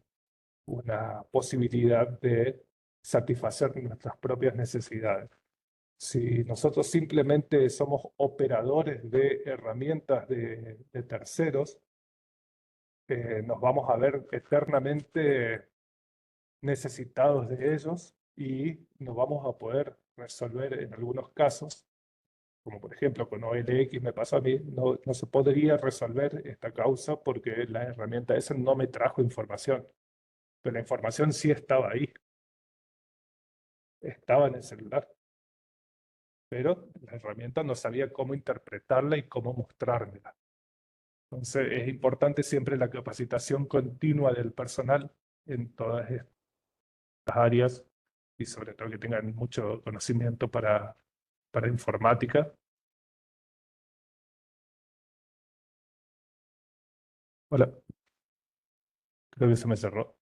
una posibilidad de satisfacer nuestras propias necesidades. Si nosotros simplemente somos operadores de herramientas de terceros, nos vamos a ver eternamente necesitados de ellos y no vamos a poder resolver en algunos casos, como por ejemplo con OLX me pasó a mí, no se podría resolver esta causa porque la herramienta esa no me trajo información, pero la información sí estaba ahí, estaba en el celular, pero la herramienta no sabía cómo interpretarla y cómo mostrármela. Entonces es importante siempre la capacitación continua del personal en todas estas áreas y sobre todo que tengan mucho conocimiento para informática. Hola, creo que se me cerró.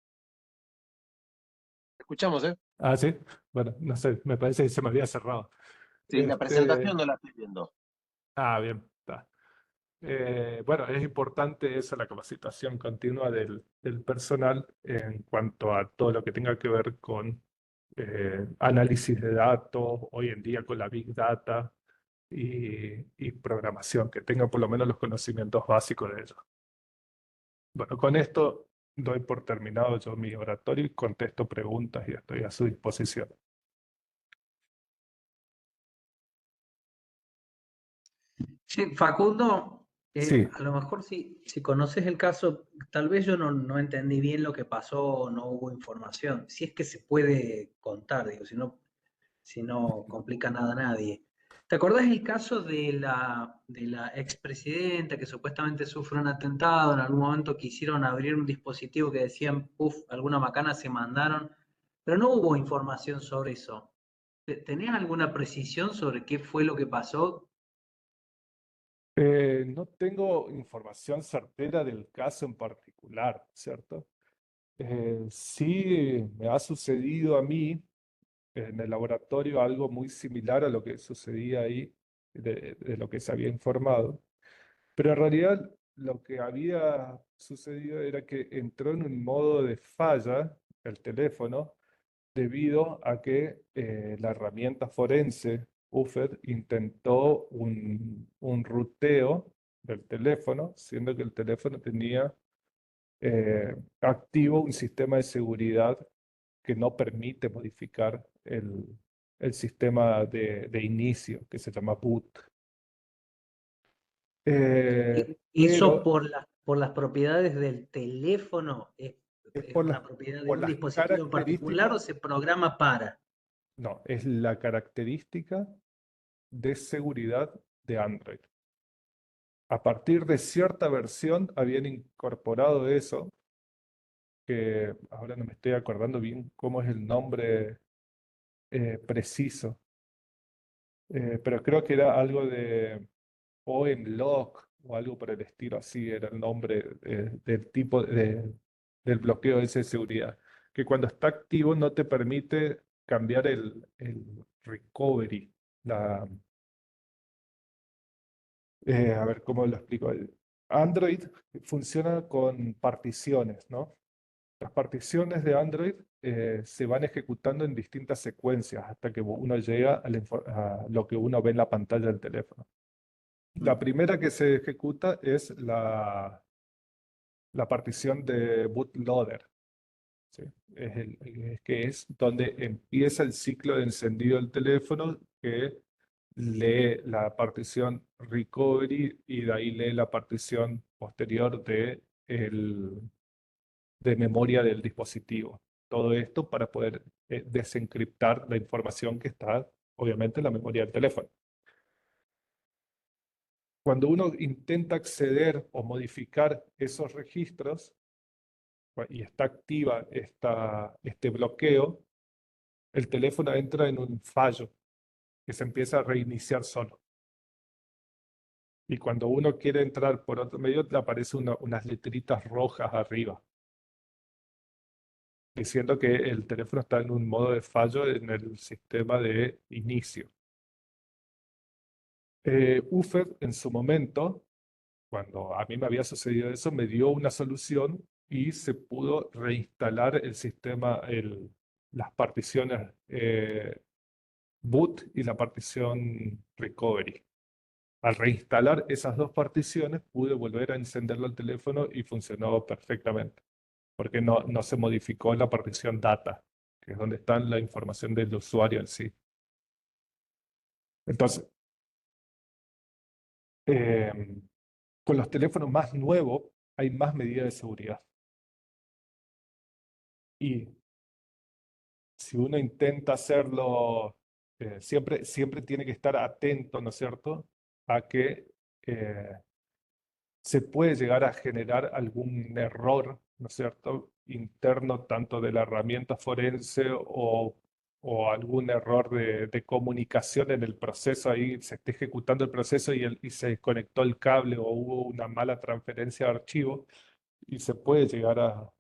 Escuchamos, ¿eh? Ah, sí. Bueno, no sé, me parece que se me había cerrado. Sí, la presentación no la estoy viendo. Bien, está. Bueno, es importante esa, la capacitación continua del personal en cuanto a todo lo que tenga que ver con análisis de datos, hoy en día con la Big Data y programación, que tenga por lo menos los conocimientos básicos de ello. Bueno, con esto doy por terminado yo mi oratorio y contesto preguntas y estoy a su disposición. Sí, Facundo, Sí, A lo mejor si conoces el caso, tal vez yo no entendí bien lo que pasó o no hubo información. Si es que se puede contar, digo, si no complica nada a nadie. ¿Te acordás el caso de la expresidenta que supuestamente sufrió un atentado? En algún momento quisieron abrir un dispositivo que decían, puff, alguna macana se mandaron, pero no hubo información sobre eso. ¿Tenés alguna precisión sobre qué fue lo que pasó? no tengo información certera del caso en particular, ¿cierto? Sí me ha sucedido a mí en el laboratorio algo muy similar a lo que sucedía ahí, de lo que se había informado. Pero en realidad lo que había sucedido era que entró en un modo de falla el teléfono debido a que la herramienta forense UFED intentó un ruteo del teléfono, siendo que el teléfono tenía activo un sistema de seguridad que no permite modificar el sistema de inicio, que se llama boot. Eso Pero por las propiedades del teléfono, es es una propiedad de por un las dispositivo en particular o características, se programa para. no, es la característica de seguridad de Android. A partir de cierta versión habían incorporado eso, que ahora no me estoy acordando bien cómo es el nombre preciso, pero creo que era algo de OMLOck o algo por el estilo así, era el nombre del tipo del bloqueo ese de seguridad, que cuando está activo no te permite cambiar el recovery, a ver cómo lo explico. Android funciona con particiones, ¿no? Las particiones de Android se van ejecutando en distintas secuencias hasta que uno llega a lo que uno ve en la pantalla del teléfono. La primera que se ejecuta es la partición de bootloader, ¿sí? Que es donde empieza el ciclo de encendido del teléfono, que lee la partición recovery y de ahí lee la partición posterior de memoria del dispositivo. Todo esto para poder desencriptar la información que está, obviamente, en la memoria del teléfono. Cuando uno intenta acceder o modificar esos registros y está activa este bloqueo, el teléfono entra en un fallo que se empieza a reiniciar solo. Y cuando uno quiere entrar por otro medio, le aparecen unas letritas rojas arriba, diciendo que el teléfono está en un modo de fallo en el sistema de inicio. UFED en su momento, cuando a mí me había sucedido eso, me dio una solución y se pudo reinstalar el sistema, las particiones boot y la partición recovery. Al reinstalar esas dos particiones, pude volver a encenderlo al teléfono y funcionó perfectamente, porque no se modificó la partición data, que es donde está la información del usuario en sí. Entonces, eh, con los teléfonos más nuevos hay más medidas de seguridad. Y si uno intenta hacerlo, siempre tiene que estar atento, ¿no es cierto?, a que eh, se puede llegar a generar algún error, ¿no es cierto?, interno tanto de la herramienta forense o algún error de comunicación en el proceso, ahí se esté ejecutando el proceso y se desconectó el cable o hubo una mala transferencia de archivo y se puede llegar a,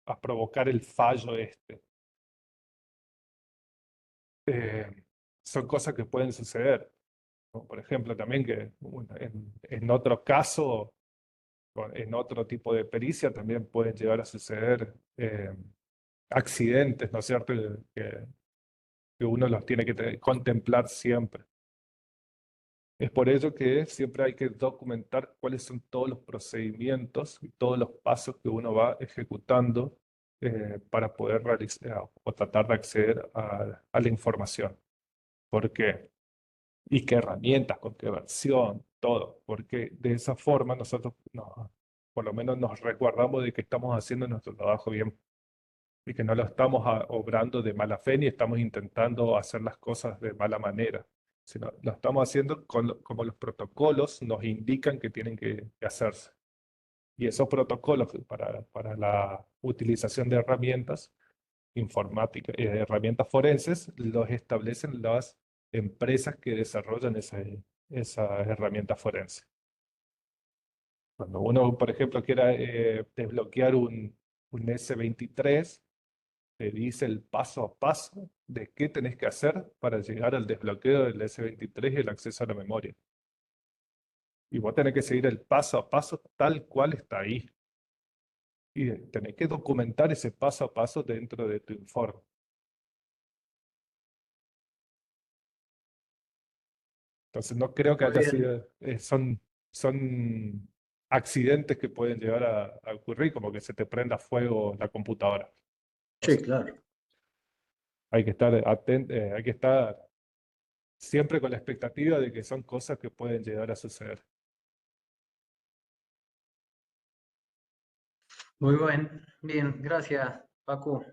a provocar el fallo este. Eh, Son cosas que pueden suceder, ¿no? Por ejemplo, también que en otro caso, en otro tipo de pericia, también pueden llegar a suceder accidentes, ¿no es cierto? Que uno los tiene que contemplar siempre. Es por ello que siempre hay que documentar cuáles son todos los procedimientos y todos los pasos que uno va ejecutando para poder realizar o tratar de acceder a la información. ¿Por qué? y qué herramientas, con qué versión, todo, porque de esa forma nosotros por lo menos nos resguardamos de que estamos haciendo nuestro trabajo bien y que no lo estamos obrando de mala fe ni estamos intentando hacer las cosas de mala manera, sino lo estamos haciendo como los protocolos nos indican que tienen que hacerse. Y esos protocolos para la utilización de herramientas informáticas, herramientas forenses, los establecen las empresas que desarrollan esas herramientas forenses. Cuando uno, por ejemplo, quiera desbloquear un S23, te dice el paso a paso de qué tenés que hacer para llegar al desbloqueo del S23 y el acceso a la memoria. Y vos tenés que seguir el paso a paso tal cual está ahí. Y tenés que documentar ese paso a paso dentro de tu informe. Entonces no creo que Muy haya bien. sido, son accidentes que pueden llegar a ocurrir, como que se te prenda fuego la computadora. O Sí, sea, claro. hay que estar atento, hay que estar siempre con la expectativa de que son cosas que pueden llegar a suceder. Muy bien, gracias, Paco.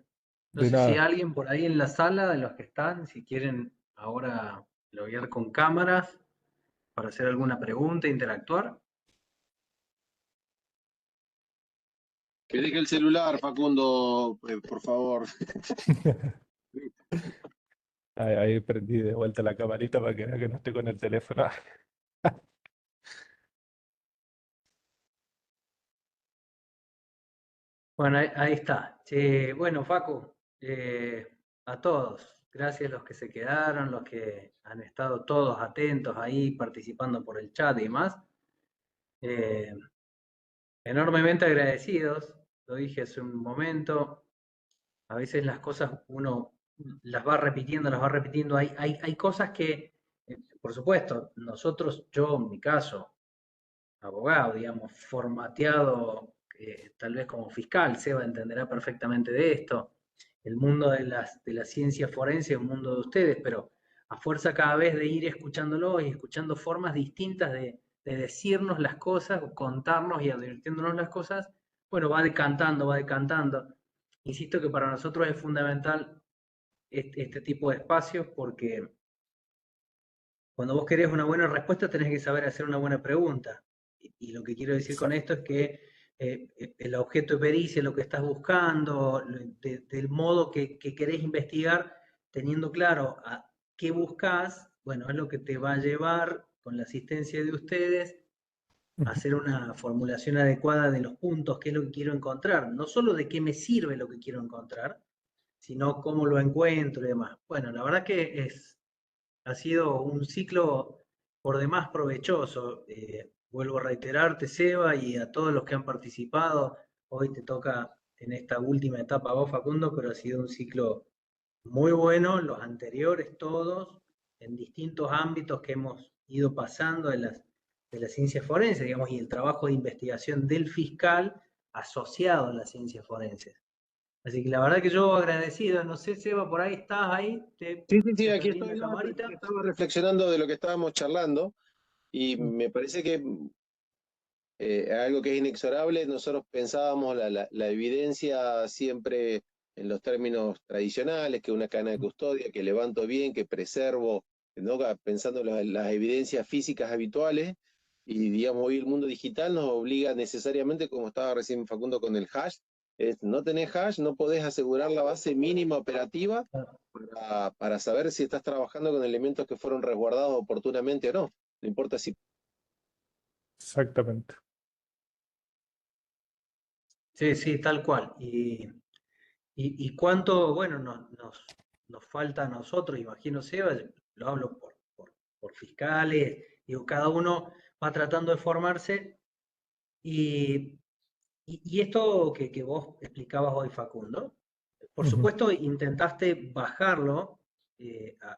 No De sé si nada. alguien por ahí en la sala, de los que están, si quieren ahora loguear con cámaras para hacer alguna pregunta, interactuar. Que deje el celular, Facundo, por favor. Ahí prendí de vuelta la camarita para que vea que no estoy con el teléfono. Bueno, ahí está. Bueno, Paco, a todos, gracias a los que se quedaron, los que han estado todos atentos ahí, participando por el chat y demás. Eh, Enormemente agradecidos, lo dije hace un momento, a veces las cosas uno las va repitiendo, hay cosas que, por supuesto, nosotros, yo en mi caso, abogado, digamos, formateado tal vez como fiscal, Seba entenderá perfectamente de esto, el mundo de la ciencia forense es un mundo de ustedes, pero a fuerza cada vez de ir escuchándolo y escuchando formas distintas de decirnos las cosas, contarnos y advirtiéndonos las cosas, bueno, va decantando, va decantando. Insisto que para nosotros es fundamental este tipo de espacios porque cuando vos querés una buena respuesta tenés que saber hacer una buena pregunta. Y lo que quiero decir con esto es que el objeto de pericia, lo que estás buscando, del modo que querés investigar, teniendo claro a qué buscas, bueno, es lo que te va a llevar, con la asistencia de ustedes, a hacer una formulación adecuada de los puntos, qué es lo que quiero encontrar. No solo de qué me sirve lo que quiero encontrar, sino cómo lo encuentro y demás. Bueno, la verdad que ha sido un ciclo por demás provechoso. Vuelvo a reiterarte, Seba, y a todos los que han participado. Hoy te toca en esta última etapa a vos, Facundo, pero ha sido un ciclo muy bueno. Los anteriores todos, en distintos ámbitos que hemos ido pasando de la ciencia forense, digamos, y el trabajo de investigación del fiscal asociado a la ciencia forense. Así que la verdad que yo agradecido, no sé, Seba, por ahí estás ahí, Sí, te aquí prendí estoy, la no, camarita. estaba reflexionando de lo que estábamos charlando y Mm. me parece que algo que es inexorable, nosotros pensábamos la evidencia siempre en los términos tradicionales, que una cadena de custodia, que levanto bien, que preservo, ¿no? Pensando en las evidencias físicas habituales, y digamos, hoy el mundo digital nos obliga necesariamente, como estaba recién Facundo con el hash, no tenés hash, no podés asegurar la base mínima operativa para saber si estás trabajando con elementos que fueron resguardados oportunamente o no. No importa si Exactamente. Sí, sí, tal cual. Y cuánto, bueno, nos falta a nosotros, imagino, Seba, lo hablo por fiscales, digo, cada uno va tratando de formarse y, y esto que vos explicabas hoy, Facundo, por Ujú. supuesto intentaste bajarlo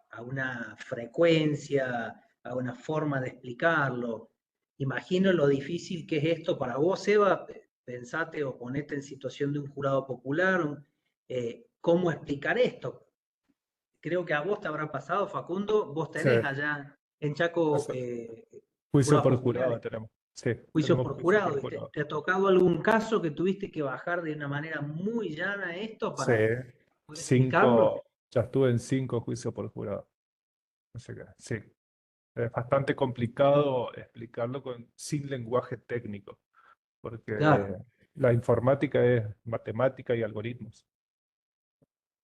a una frecuencia, a una forma de explicarlo. Imagino lo difícil que es esto para vos, Eva. Pensate o ponete en situación de un jurado popular, cómo explicar esto. Creo que a vos te habrá pasado, Facundo, vos Sí, tenés allá en Chaco Eso. Juicio pruebas por populares, jurado tenemos. Sí, juicios tenemos por juicio jurado. por ¿Y jurado. te ha tocado algún caso que tuviste que bajar de una manera muy llana esto Sí, para poder explicarlo? ya estuve en 5 juicios por jurado. Así que sí, es bastante complicado explicarlo sin lenguaje técnico, porque Claro. la informática es matemática y algoritmos.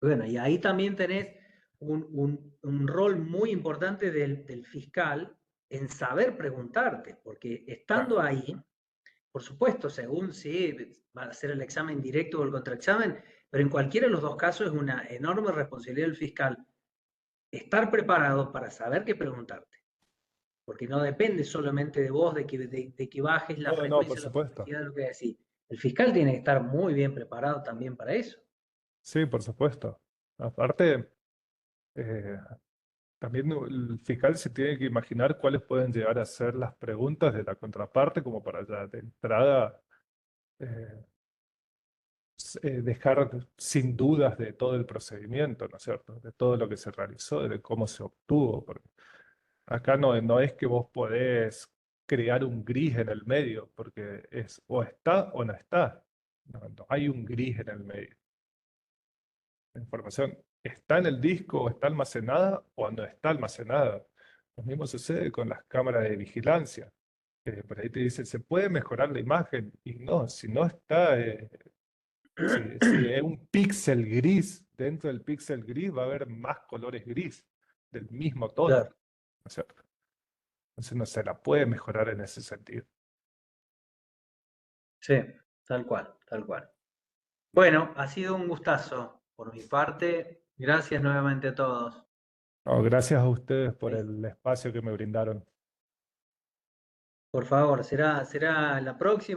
Bueno, y ahí también tenés un rol muy importante del fiscal en saber preguntarte, porque estando Claro. ahí, por supuesto, según si va a hacer el examen directo o el contraexamen, pero en cualquiera de los dos casos es una enorme responsabilidad del fiscal estar preparado para saber qué preguntarte, porque no depende solamente de vos, de que bajes la No, por frecuencia, la supuesto. complejidad de lo que decís. El fiscal tiene que estar muy bien preparado también para eso. Sí, por supuesto. Aparte, eh, también el fiscal se tiene que imaginar cuáles pueden llegar a ser las preguntas de la contraparte, como para ya de entrada eh, dejar sin dudas de todo el procedimiento, ¿no es cierto? De todo lo que se realizó, de cómo se obtuvo. Porque acá no es que vos podés crear un gris en el medio, porque es o está o no está. No hay un gris en el medio. La información está en el disco o está almacenada o no está almacenada. Lo mismo sucede con las cámaras de vigilancia. Por ahí te dicen, se puede mejorar la imagen. Y no, si no está, si es un píxel gris, dentro del píxel gris va a haber más colores gris del mismo tono, Claro. ¿no es cierto? Entonces no se la puede mejorar en ese sentido. Sí, tal cual, tal cual. Bueno, ha sido un gustazo por mi parte. Gracias nuevamente a todos. No, gracias a ustedes por Ahí, el espacio que me brindaron. por favor, será la próxima.